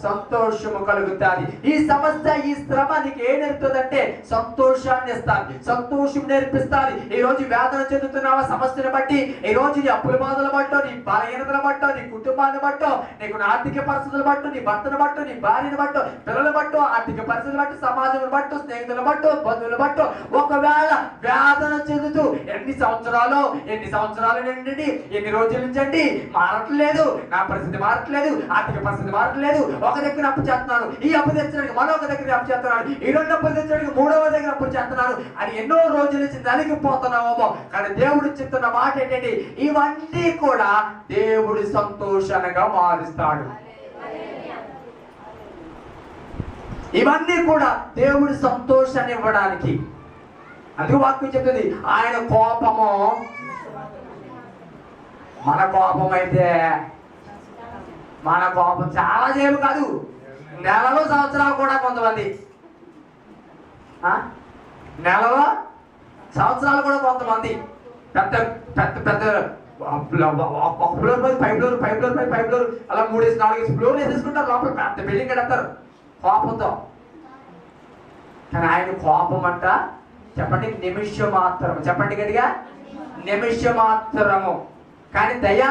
సంతోషము కలుగుతుంది. ఈ సమస్య, ఈ శ్రమ నీకు ఏం నేర్పుతుందంటే సంతోషాన్ని ఇస్తాను, సంతోషం నేర్పిస్తాను. ఈ రోజు వేదన చెందుతున్నావా సమస్యను బట్టి, ఈ రోజు నీ అప్పుల బాధలు బట్టో, నీ బలహీనతలు బట్టో, నీ కుటుంబాన్ని బట్టో, నీకు ఆర్థిక పరిస్థితులు బట్టు, నీ భర్తను బట్టు, నీ భార్యను బట్టు, పిల్లలు బట్టు, ఆర్థిక పరిస్థితులు బట్టు, సమాజం బట్టు, స్నేహితులు బట్టు, బంధువులు బట్టు ఒకవేళ వేదన చెందుతూ ఎన్ని సంవత్సరాలు నుండి, ఎన్ని రోజుల నుంచి అండి మారట్లేదు, నా పరిస్థితి మారట్లేదు, ఆర్థిక పరిస్థితి మారట్లేదు, ఒక దగ్గర అప్పు చేస్తున్నాను, ఈ అప్పు తెచ్చడానికి మరొక దగ్గర అప్పు చేస్తున్నాను, ఈ రెండు అప్పు తెచ్చడానికి మూడవ దగ్గర అప్పు చేస్తున్నాను అని ఎన్నో రోజుల నుంచి నలిగిపోతున్నామేమో. కానీ దేవుడు చెప్తున్న మాట ఏంటంటే ఇవన్నీ కూడా దేవుడు సంతోషంగా మారుస్తాడు. ఇవన్నీ కూడా దేవుడు సంతోషాన్ని ఇవ్వడానికి. అందుకు వాక్యం చెప్తుంది ఆయన కోపము, మన కోపం అయితే మన కోపం చాలా సేపు కాదు, నెలలో సంవత్సరాలు కూడా కొంతమంది, నెలలో సంవత్సరాలు కూడా కొంతమంది పెద్ద పెద్ద పెద్ద ఫ్లోర్ పై 5 ఫ్లోర్ అలా 3-4 ఫ్లోర్లు వేసేసుకుంటారు, లోపల పెద్ద బిల్డింగ్ కడతారు కోపంతో. కానీ ఆయన కోపం అంట చెప్పండి నిమిషం మాత్రము. చెప్పండి గట్టిగా, నిమిషం మాత్రము. కానీ దయ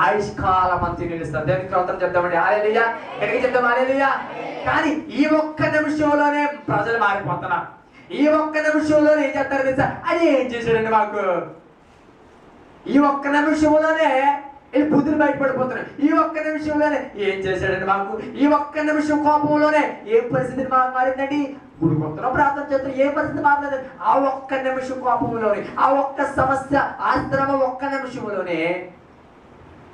ఆయుష్కాలం అంతా నిలుస్తారు. దేవునికి స్తోత్రం చెప్తామండి. హల్లెలూయా. గట్టిగా చెప్తాం హల్లెలూయా. కానీ ఈ ఒక్క నిమిషంలోనే ప్రజలు మారిపోతున్నారు. ఈ ఒక్క నిమిషంలోనే ఏం చేస్తారు తెలుసా? అది ఏం చేశాడండి మాకు, ఈ ఒక్క నిమిషంలోనే ఇది బుద్ధులు బయటపడిపోతున్నాయి. ఈ ఒక్క నిమిషంలోనే ఏం చేశాడండి మాకు, ఈ ఒక్క నిమిషం కోపంలోనే ఏ పరిస్థితి మాకు మారిందండి? గుడికొస్తున్నా ప్రార్థన చేస్తున్నా, ఏ పరిస్థితి మారలేదు. ఆ ఒక్క నిమిషం కోపంలోనే, ఆ ఒక్క సమస్య, ఆ శ్రమ ఒక్క నిమిషంలోనే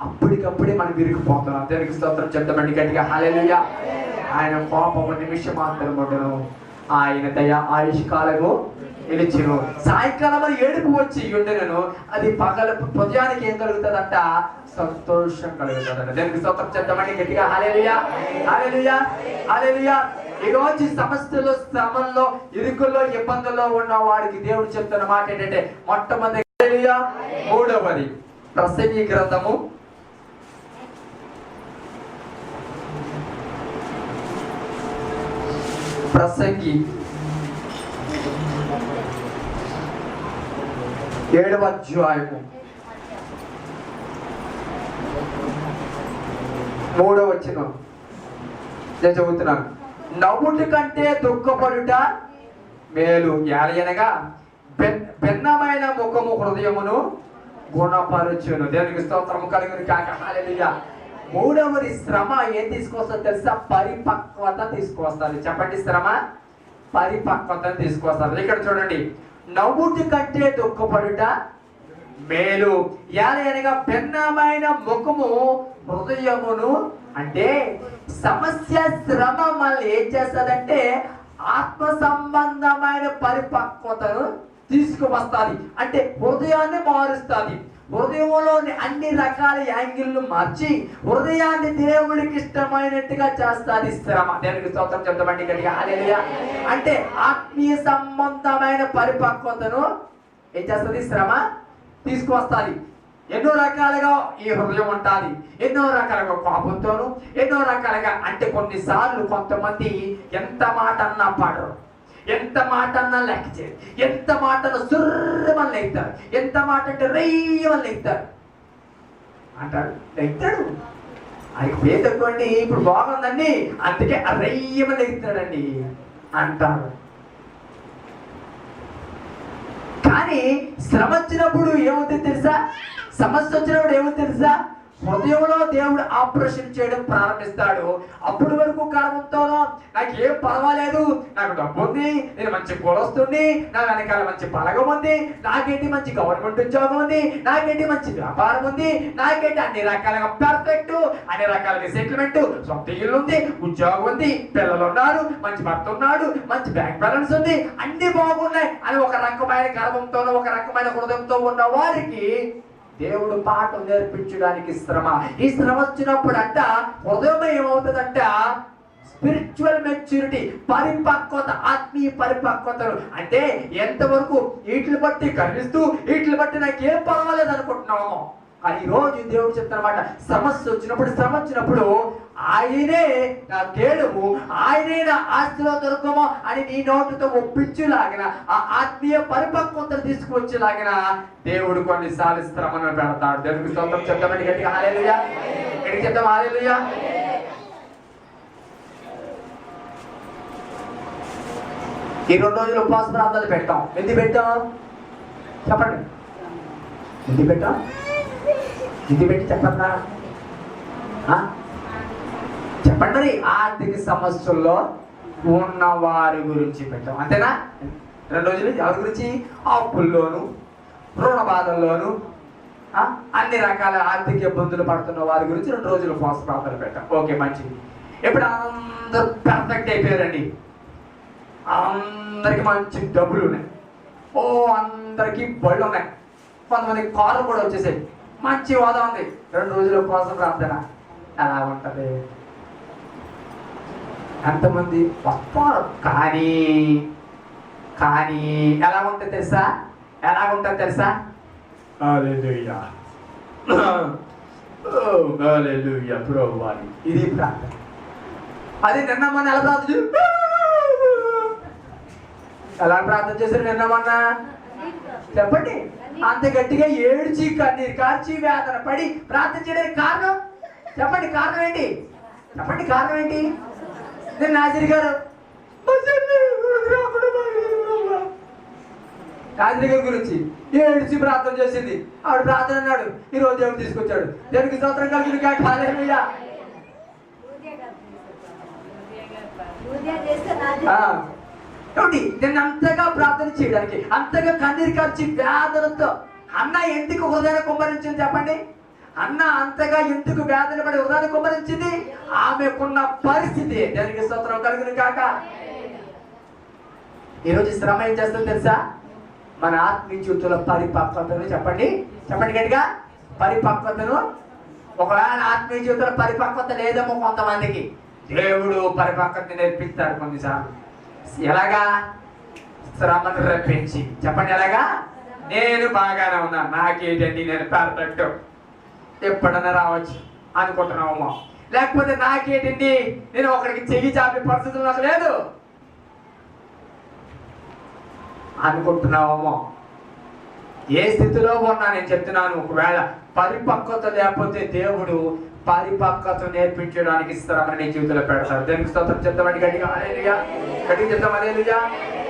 అప్పటికప్పుడే మనం విరిగిపోతున్నాం. దేవునికి స్తోత్రం చెప్తామండి గట్టిగా హల్లెలూయా. ఆయన కోపము నిమిషం మాత్రం ఉండను, ఆయన దయ ఆయుష్ కాలము నిలిచిను. సాయంకాలం అది ఏడుపు వచ్చి ఉండను, అది పగల ఉదయానికి ఏం కలుగుతుందంట? సంతోషం కలుగుతుందంట. దేవునికి స్తోత్రం చెప్తామండి గట్టిగా హల్లెలూయా హల్లెలూయా హల్లెలూయా. ఈ రోజు సమస్యలు, శ్రమల్లో, ఇరుకుల్లో, ఇబ్బందుల్లో ఉన్న వాడికి దేవుడు చెప్తున్న మాట ఏంటంటే, మొట్టమొదటి హల్లెలూయా. మూడవది ప్రసంగి గ్రంథము 7వ అధ్యాయము 3వ వచనం నేను చదువుతున్నాను. నవ్వుటి కంటే దుఃఖపడుట మేలు, ఏలయనగా భిన్నమైన ముఖము హృదయమును గుణపరచును. దేవునికి స్తోత్రము కలుగును కాక హల్లెలూయా. మూడవది శ్రమ ఏం తీసుకొస్తుంది తెలుసా? పరిపక్వత తీసుకొస్తుంది. చెప్పండి, శ్రమ పరిపక్వతను తీసుకొస్తుంది. ఇక్కడ చూడండి, నవ్వుటి కంటే దుఃఖపడుట మేలు, ఏలయనగా భిన్నమైన ముఖము హృదయమును. అంటే సమస్య, శ్రమ మనల్ని ఏం చేస్తుందంటే ఆత్మ సంబంధమైన పరిపక్వతను తీసుకువస్తుంది. అంటే హృదయాన్ని మారుస్తుంది. హృదయంలోని అన్ని రకాల యాంగిల్ను మార్చి హృదయాన్ని దేవుడికి ఇష్టమైనట్టుగా చేస్తుంది శ్రమ. దేవునికి స్తోత్రం చెప్తామండి గట్టిగా హల్లెలూయా. అంటే ఆత్మీయ సంబంధమైన పరిపక్వతను ఏం చేస్తుంది? శ్రమ తీసుకువస్తుంది. ఎన్నో రకాలుగా ఈ హృదయం ఉంటుంది, ఎన్నో రకాలుగా కోపంతోను, ఎన్నో రకాలుగా. అంటే కొన్నిసార్లు కొంతమంది ఎంత మాట అన్నా పాడరు, ఎంత మాట అన్నా లెక్క చేయరు, ఎంత మాట సుర్రమని లెగుతారు, ఎంత మాట అంటే రెయ్యమని లెగుతారు అంటారు. లెగుతాడు అది పేదకోండి, ఇప్పుడు బాగుందండి అందుకే రెయ్యమని లెగుతాడండి అంటారు. కానీ శ్రమ వచ్చినప్పుడు ఏమవుతుంది తెలుసా? సమస్య వచ్చినప్పుడు ఏమవుతుంది తెలుసా? హృదయంలో దేవుడు ఆపరేషన్ చేయడం ప్రారంభిస్తాడు. అప్పటి వరకు కాలంతోనో నాకు ఏం పర్వాలేదు, నాకు డబ్బు ఉంది, నేను మంచి కులస్తుంది, నా వెనకాల మంచి బలగం ఉంది, నాకేంటి మంచి గవర్నమెంట్ ఉద్యోగం ఉంది, నాకేంటి మంచి వ్యాపారం ఉంది, నాకేంటి అన్ని రకాలుగా పర్ఫెక్ట్, అన్ని రకాలుగా సెటిల్మెంట్, సొంత ఇల్లు ఉంది, ఉద్యోగం ఉంది, పిల్లలు ఉన్నారు, మంచి భర్త ఉన్నాడు, మంచి బ్యాంక్ బ్యాలెన్స్ ఉంది, అన్ని బాగున్నాయి అని ఒక రకమైన గర్వంతోనో ఒక రకమైన హృదయంతో ఉన్న వారికి దేవుడు పాఠం నేర్పించడానికి శ్రమ. ఈ శ్రమ వచ్చినప్పుడు అంట హృదయం ఏమవుతుందంట? స్పిరిచువల్ మెచ్యూరిటీ, పరిపక్వత, ఆత్మీయ పరిపక్వతలు. అంటే ఎంతవరకు వీటిని బట్టి కనిపిస్తూ వీటిని బట్టి నాకు ఏం పర్వాలేదు అనుకుంటున్నాము. కానీ ఈరోజు దేవుడు చెప్తున్నమాట, సమస్య వచ్చినప్పుడు ఆయనే నా కేడుము, ఆయనే నా ఆస్తిలో దొరకము అని నీ నోటితో ఒప్పించులాగిన, ఆ ఆత్మీయ పరిపక్వతను తీసుకువచ్చేలాగిన దేవుడు కొన్నిసార్లు శ్రమను పెడతాడు. దేవుడికి స్తోత్రం చెప్తామని గట్టిగా హల్లెలూయా. ఎక్కడికి చెప్తాం హల్లెలూయా. ఈ 2 రోజులు ఉపవాస ప్రార్థనలు పెట్టాం. ఎందుకు పెట్టాం చెప్పండి? ఎందుకు పెట్టాం? ఇది పెట్టి చెప్పండి, చెప్పండి. మరి ఆర్థిక సమస్యల్లో ఉన్న వారి గురించి పెట్టాం, అంతేనా? 2 రోజులు ఎవరి గురించి? అప్పుల్లోను, రుణ బాధల్లోను, అన్ని రకాల ఆర్థిక ఇబ్బందులు పడుతున్న వారి గురించి 2 రోజులు ఉపవాస ప్రార్థనలు పెట్టాం. ఓకే, మంచిది. ఇప్పుడు అందరూ పర్ఫెక్ట్ అయిపోయారండి, అందరికి మంచి డబ్బులు ఉన్నాయి, అందరికి బళ్ళు ఉన్నాయి, కొంతమంది కార్లు కూడా వచ్చేసాయి, మంచి హోదా ఉంది. 2 రోజుల ఉపవాస ప్రార్థన ఎలా ఉంటుంది? ఎంతమంది వస్తారు? కానీ ఎలా ఉంటుంది తెలుసా? ఎలా ఉంటుంది తెలుసా? హల్లెలూయా హల్లెలూయా ప్రభువాని. ఇది ప్రార్థన. అది నిన్న మొన్న ఎలా ప్రార్థన చేశారు? నిన్న మొన్న చెప్పండి. అంత గట్టిగా ఏడ్చి కన్నీరు కార్చి వేదన పడి ప్రార్థన చేయడానికి కారణం చెప్పండి. కారణం ఏంటి? చెప్పండి, కారణం ఏంటి? నేను నాజిరి గారు గురించి ఏడ్చి ప్రార్థన చేసింది. ఆవిడ ప్రార్థన అన్నాడు, ఈ రోజు దేవుడు తీసుకొచ్చాడు. దేవునికి స్తోత్రం కలిగింది కాక హల్లెలూయా. కాబట్టి నేను అంతగా ప్రార్థన చేయడానికి, అంతగా కన్నీరు కార్చి వేదనతో అన్న ఎందుకు హృదయాన్ని కుమ్మరించింది చెప్పండి? అన్న అంతగా ఎందుకు వేదన పడి హృదయాన్ని కుమ్మరించింది? ఆమెకున్న పరిస్థితి. దానికి స్తోత్రం కలుగును కాక. ఈరోజు శ్రమ ఏం చేస్తుంది తెలుసా? మన ఆత్మీయ జీవితంలో పరిపక్వతను, చెప్పండి చెప్పండి గట్టిగా, పరిపక్వతను. ఒకవేళ ఆత్మీయ జీవితంలో పరిపక్వత లేదేమో కొంతమందికి, దేవుడు పరిపక్వత నేర్పిస్తాడు కొన్నిసార్లు. ఎలాగా? శ్రమను రప్పించి. చెప్పండి ఎలాగా? నేను బాగానే ఉన్నాను, నాకేంటండి, నేను పర్ఫెక్ట్, ఎప్పుడన్నా రావచ్చు అనుకుంటున్నామో. లేకపోతే నాకేంటండి, నేను ఒకరికి చెయ్యి చాపే పరిస్థితులు నాకు లేదు అనుకుంటున్నామో. ఏ స్థితిలో ఉన్నా నేను చెప్తున్నాను, ఒకవేళ పరిపక్వత లేకపోతే దేవుడు పరిపక్వత నేర్పించడానికి శ్రమని నీ జీవితంలో పెడతాడు. దేవునికి స్తోత్రం చెప్తామండి గట్టిగా. హల్లెలూయా. గట్టిగా చెప్తాం హల్లెలూయా,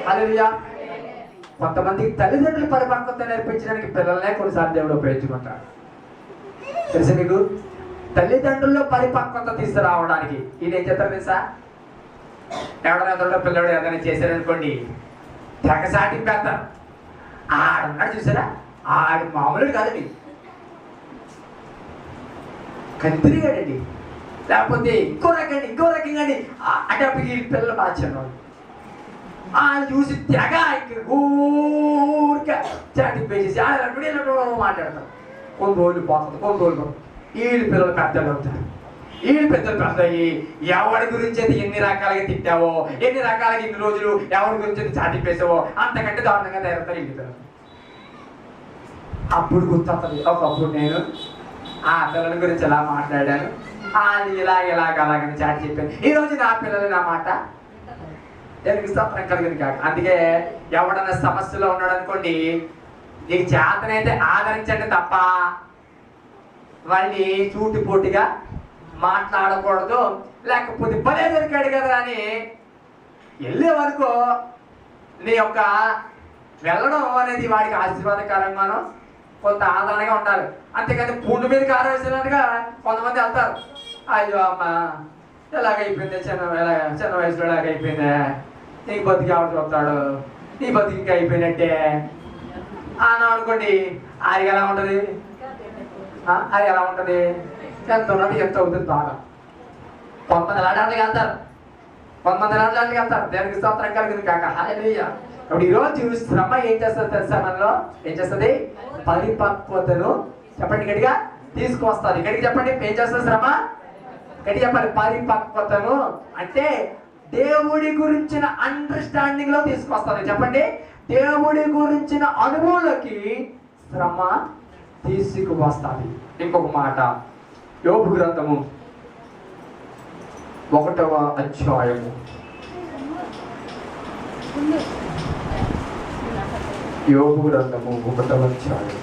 హల్లెలూయా. కొంతమందికి తల్లిదండ్రులు పరిపక్వత నేర్పించడానికి పిల్లలనే కొన్నిసార్లు దేవుడు ఉపయోగించుకుంటాడు. తెలుసా మీకు? తల్లిదండ్రుల్లో పరిపక్వత తీసుకురావడానికి ఈయన ఏం చేస్తారు తెలుసా? ఎవడన్నా పిల్లడు ఏదైనా చేశారనుకోండి, తెగసాటి పెడతారు. ఆడన్నాడు చూసారా, ఆడు మామూలుడు కాదండి, కంతిరిగాడండి, లేకపోతే ఇంకో రకంగా అంటే అప్పుడు ఈ పిల్లలు మార్చాను. ఆయన చూసి తెగ ఊరికే చాటింగ్ పేసేసి మాట్లాడతారు. కొన్ని రోజులు పోతుంది, కొన్ని రోజులు వీళ్ళు పిల్లలు పెద్దలు అవుతారు. వీళ్ళు పెద్దలు పెద్దయి ఎవరి గురించి అయితే ఎన్ని రకాలుగా తిట్టావో, ఎన్ని రకాలుగా ఇన్ని రోజులు ఎవరి గురించి అయితే చాటింగ్ వేసావో అంతకంటే దారుణంగా తయారవుతారు ఇంటి పిల్లలు. అప్పుడు గుర్తొస్తుంది, ఒకప్పుడు నేను ఆ పిల్లల గురించి ఎలా మాట్లాడాను, అది అలాగని చాటి చెప్పాను. ఈరోజు నా పిల్లలు నా మాట దానికి స్తోత్రం కలిగింది కాక. అందుకే ఎవడన్నా సమస్యలో ఉన్నాడు అనుకోండి, నీకు చేతనైతే ఆదరించండి తప్ప వాళ్ళని సూటిపోటిగా మాట్లాడకూడదు. లేకపోతే భలే దొరికాడు కదా అని వెళ్ళేవనుకో, నీ యొక్క వెళ్ళడం అనేది వాడికి ఆశీర్వాదకరంగానో కొంత ఆదరణగా ఉండాలి. అంతేకాని పూర్ణ మీద కారవేసినట్టుగా కొంతమంది వెళ్తారు. అయ్యో అమ్మ ఎలాగైపోయింది, చిన్న వయసులో ఎలాగైపోయిందే, నీకు బతికి ఎవరు చూస్తాడు, నీ బతికి ఇంకా అయిపోయినట్టే అన్నాం అనుకోండి. అది ఎలా ఉంటుంది? అది ఎలా ఉంటుంది? ఎంత ఉన్నది ఎంత అవుతుంది బాగా. కొంతమంది ఎలాంటి వెళ్తారు, కొంతమంది ఎలాంటి వెళ్తారు. దానికి స్తోత్రం కలిగింది కాక. హల్లెలూయా. ఇప్పుడు ఈరోజు శ్రమ ఏం చేస్తుంది తెలుసా? మనలో ఏం చేస్తుంది? పరిపక్వతను, చెప్పండి గట్టిగా, తీసుకొస్తుంది. గట్టిగా చెప్పండి, ఏం చేస్తుంది శ్రమ? గట్టిగా చెప్పండి. పరిపక్వతను అంటే దేవుడి గురించిన అండర్స్టాండింగ్ లో తీసుకొస్తుంది. చెప్పండి, దేవుడి గురించిన అనుభవంలోకి శ్రమ తీసుకువస్తుంది. ఇంకొక మాట, యోబు గ్రంథము 1వ అధ్యాయము, యోబు గ్రంథము 1వ అధ్యాయం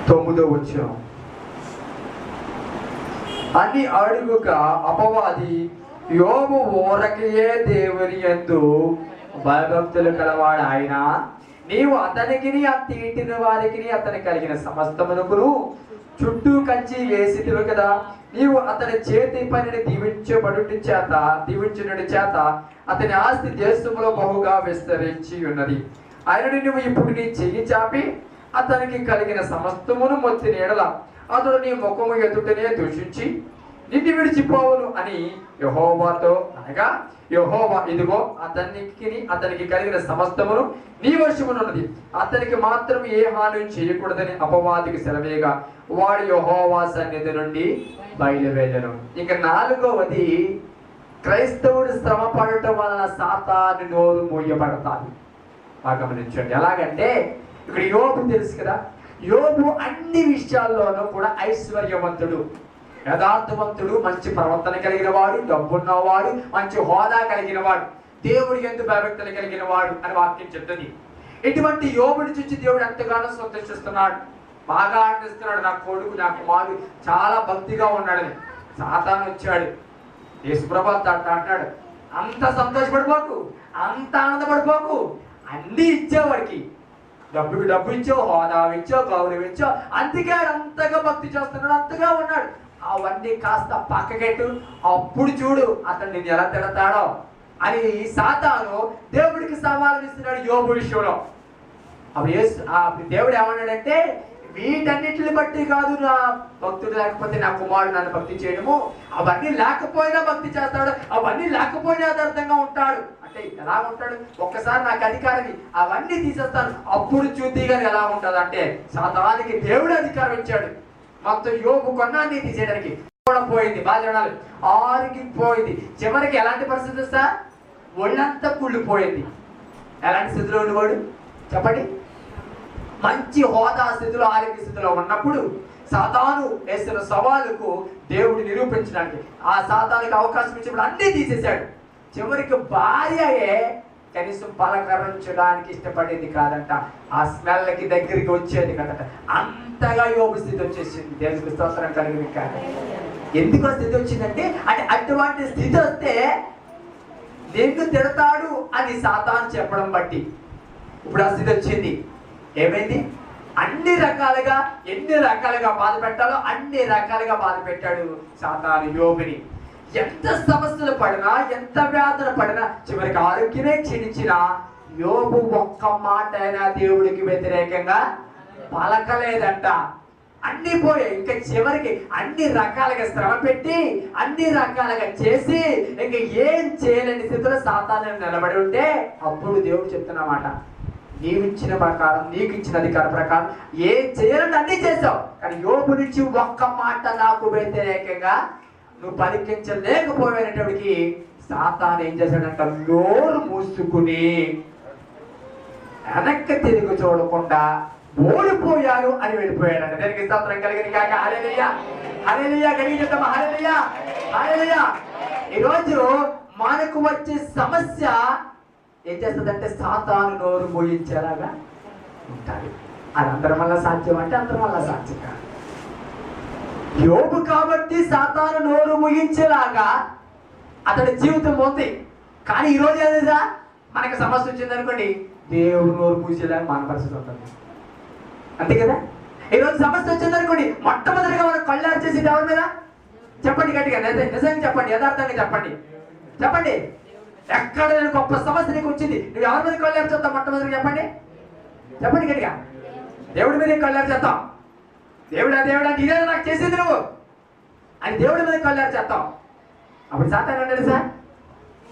9వ వచనం. అని అడుగుగా అపవాది, యోబు ఊరకయే దేవుని యందు భయభక్తులు కలవాడు ఆయన, నీవు అతనికి అతి ఇంటిన వారికి అతని కలిగిన సమస్తమునకును చుట్టూ కంచి వేసితివి కదా, నీవు అతని చేతి పనిని దీవించునుడి చేత అతని ఆస్తి దేశంలో బహుగా విస్తరించి ఉన్నది. ఆయన నువ్వు ఇప్పుడు నీ చెయ్యి చాపి అతనికి కలిగిన సమస్తమును మొత్తిన ఎడల అతడు నీ ముఖము ఎదుటనే దూషించి నిన్ను విడిచిపోవును అని యెహోవాతో అనగా, యెహోవా ఇదిగో అతనికి కలిగిన సమస్తమును నీ వశమునున్నది, అతనికి మాత్రం ఏ హాని చేయకూడదని అపవాదికి సెలవేగా వాడు యెహోవా సన్నిధి నుండి బయలువెళ్ళెను. ఇక 4వది, క్రైస్తవుడు శ్రమ పడటం వలన సాతాను నోరు మూయబడతాడు. బాగా గమనించండి. ఎలాగంటే ఇక్కడ యోబు తెలుసు కదా, యోబు అన్ని విషయాల్లోనూ కూడా ఐశ్వర్యవంతుడు, యథార్థవంతుడు, మంచి ప్రవర్తన కలిగిన వాడు, డబ్బున్నవాడు, మంచి హోదా కలిగిన వాడు, దేవుడి యందు భయభక్తులు కలిగిన వాడు అని వాక్యం చెప్తుంది. ఇటువంటి యోబుని చూసి దేవుడు ఎంతగానో సంతోషిస్తున్నాడు, బాగా ఆనందిస్తున్నాడు. నా కొడుకు, నా కుమారుడు చాలా భక్తిగా ఉన్నాడని. సాతాను వచ్చాడు, యేసుప్రభు అంటాడు, అంత సంతోషపడిపోకు, అంత ఆనందపడిపోకు, అన్నీ ఇచ్చేవాడికి డబ్బుకి డబ్బు ఇచ్చో, హోదా ఇచ్చో, గౌరవించో, అందుకే ఆడు అంతగా భక్తి చేస్తున్నాడు, అంతగా ఉన్నాడు. అవన్నీ కాస్త పక్కకెట్టు, అప్పుడు చూడు అతను నిన్ను ఎలా తిడతాడో అని సాతాను దేవుడికి సవాలు ఇస్తున్నాడు యోబు విషయంలో. అప్పుడు దేవుడు ఏమన్నాడంటే, వీటన్నిటిని బట్టి కాదు నా భక్తుడు లేకపోతే నా కుమారుడు నన్ను భక్తి చేయడము, అవన్నీ లేకపోయినా భక్తి చేస్తాడు, అవన్నీ లేకపోయినా యథార్థంగా ఉంటాడు. అంటే ఎలా ఉంటాడు? ఒక్కసారి నాకు అధికారాన్ని అవన్నీ తీసేస్తాను, అప్పుడు చూద్ది గారు ఎలా ఉంటుంది అంటే, సాతానికి దేవుడు అధికారం ఇచ్చాడు. మొత్తం యోబు కొన్నాన్ని తీసేయడానికి కూడా పోయింది. బాగా చూడాలి, ఆరిగిపోయింది. చివరికి ఎలాంటి పరిస్థితి వస్తా? ఒళ్ళంతా కుళ్ళిపోయింది. ఎలాంటి స్థితిలో ఉండేవాడు చెప్పండి? మంచి హోదా స్థితిలో, ఆరోగ్య స్థితిలో ఉన్నప్పుడు సాతాను వేసిన సవాలుకు దేవుడు నిరూపించడానికి ఆ సాతానికి అవకాశం ఇచ్చినప్పుడు అన్నీ తీసేశాడు. చివరికి భార్యయే కనీసం పలకరించడానికి ఇష్టపడేది కాదంట, ఆ స్మెల్కి దగ్గరికి వచ్చేది కదట. అంతగా యోబు స్థితి వచ్చేసింది. దేవునికి స్తోత్రం కలిగింది. కాదు ఎందుకు స్థితి వచ్చిందంటే, అంటే అటువంటి స్థితి వస్తే నిన్ను తిడతాడు అని సాతాను చెప్పడం బట్టి ఇప్పుడు ఆ స్థితి వచ్చింది. ఏమైంది? అన్ని రకాలుగా, ఎన్ని రకాలుగా బాధ పెట్టాలో అన్ని రకాలుగా బాధ పెట్టాడు సాతాను యోబుని. ఎంత సమస్యలు పడినా, ఎంత వేదన పడినా, చివరికి ఆరోగ్యమే క్షీణించిన యోబు ఒక్క మాట అయినా దేవుడికి వ్యతిరేకంగా పలకలేదంట. అన్ని పోయాయి. ఇంకా చివరికి అన్ని రకాలుగా శ్రమ పెట్టి, అన్ని రకాలుగా చేసి, ఇంకా ఏం చేయలేని స్థితిలో సాతాను నిలబడి ఉంటే అప్పుడు దేవుడు చెప్తున్నమాట, నీవు ఇచ్చిన ప్రకారం, నీకు ఇచ్చిన అధికారం ప్రకారం ఏం చేయాలంటే అన్ని చేసావు, కానీ యోబు నుంచి ఒక్క మాట నాకు వ్యతిరేకంగా నువ్వు పలికించలేకపోయినప్పటికీ సాతాను ఏం చేశాడంట, నోరు మూసుకుని వెనక్కి తిరిగి చూడకుండా ఓడిపోయారు అని వెళ్ళిపోయాడు. దానికి స్తోత్రం కలిగిన కాక హల్లెలూయా, హల్లెలూయా, కలిగి చెప్తామా హల్లెలూయా, హల్లెలూయా. ఈరోజు మనకు వచ్చే సమస్య ఏం చేస్తుందంటే, సాతాను నోరు మోయించేలాగా ఉంటాడు. అది అందరి వల్ల సాధ్యం అంటే అందరి వల్ల సాధ్యం కాదు. యోబు కాబట్టి సాతాను నోరు ముగించేలాగా అతడి జీవితం ఉంది. కానీ ఈరోజు ఏదా మనకి సమస్య వచ్చింది అనుకోండి, దేవుడు నోరు మూసేలాగా మన పరిస్థితి ఉంటుంది. అంతే కదా? ఈరోజు సమస్య వచ్చింది అనుకోండి, మొట్టమొదటిగా మనం కళ్ళారు చేసేది ఎవరి మీద? చెప్పండి గట్టిగా, నిజంగా చెప్పండి, యథార్థంగా చెప్పండి, చెప్పండి. ఎక్కడ నేను గొప్ప సమస్య నీకు వచ్చింది, నువ్వు ఎవరి మీద కళ్ళారు చేస్తావు? మొట్టమొదటిగా చెప్పండి, చెప్పండి గట్టిగా. దేవుడి మీద కళ్ళారు చేస్తాం. దేవుడా దేవుడా అంటే ఇదే నాకు చేసేది నువ్వు అని దేవుడి మీద కళ్ళారు చేస్తాం. అప్పుడు సాతాను అన్నాడు, సార్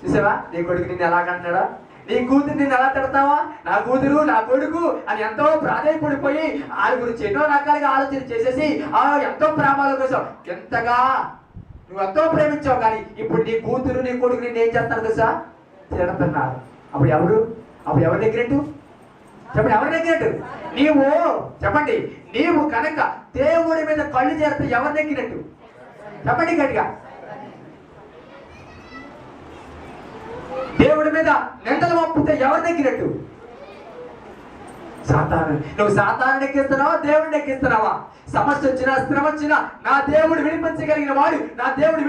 చూసావా నీ కొడుకు నిన్ను ఎలాగంటాడా, నీ కూతురు నిన్ను ఎలా తిడతావా, నా కూతురు నా కొడుకు అని ఎంతో ప్రాధాన్యపడిపోయి వాళ్ళ గురించి ఎన్నో రకాలుగా ఆలోచన చేసేసి ఎంతో ప్రేమల కోసం ఎంతగా నువ్వు ఎంతో ప్రేమించావు, కానీ ఇప్పుడు నీ కూతురు నీ కొడుకు నిన్ను ఏం చేస్తారు తెలుసా? తిడుతున్నారు. అప్పుడు ఎవరు నెగ్గినట్టు? చెప్పండి, ఎవరు నెగ్గినట్టు? నీవు చెప్పండి. నీవు కనుక దేవుడి మీద కళ్ళు చేస్తే ఎవరు నెగ్గినట్టు? చెప్పండి గట్టిగా. దేవుడి మీద నిందలు పంపితే ఎవరు నెగ్గినట్టు? సాతాను. నువ్వు సాతాను ఎక్కిస్తున్నావా, దేవుడిని ఎక్కిస్తున్నావా? సమస్య వచ్చినా, శ్రమ వచ్చినా, నా దేవుడు విడిపించగలిగిన వాడు, నా దేవుడు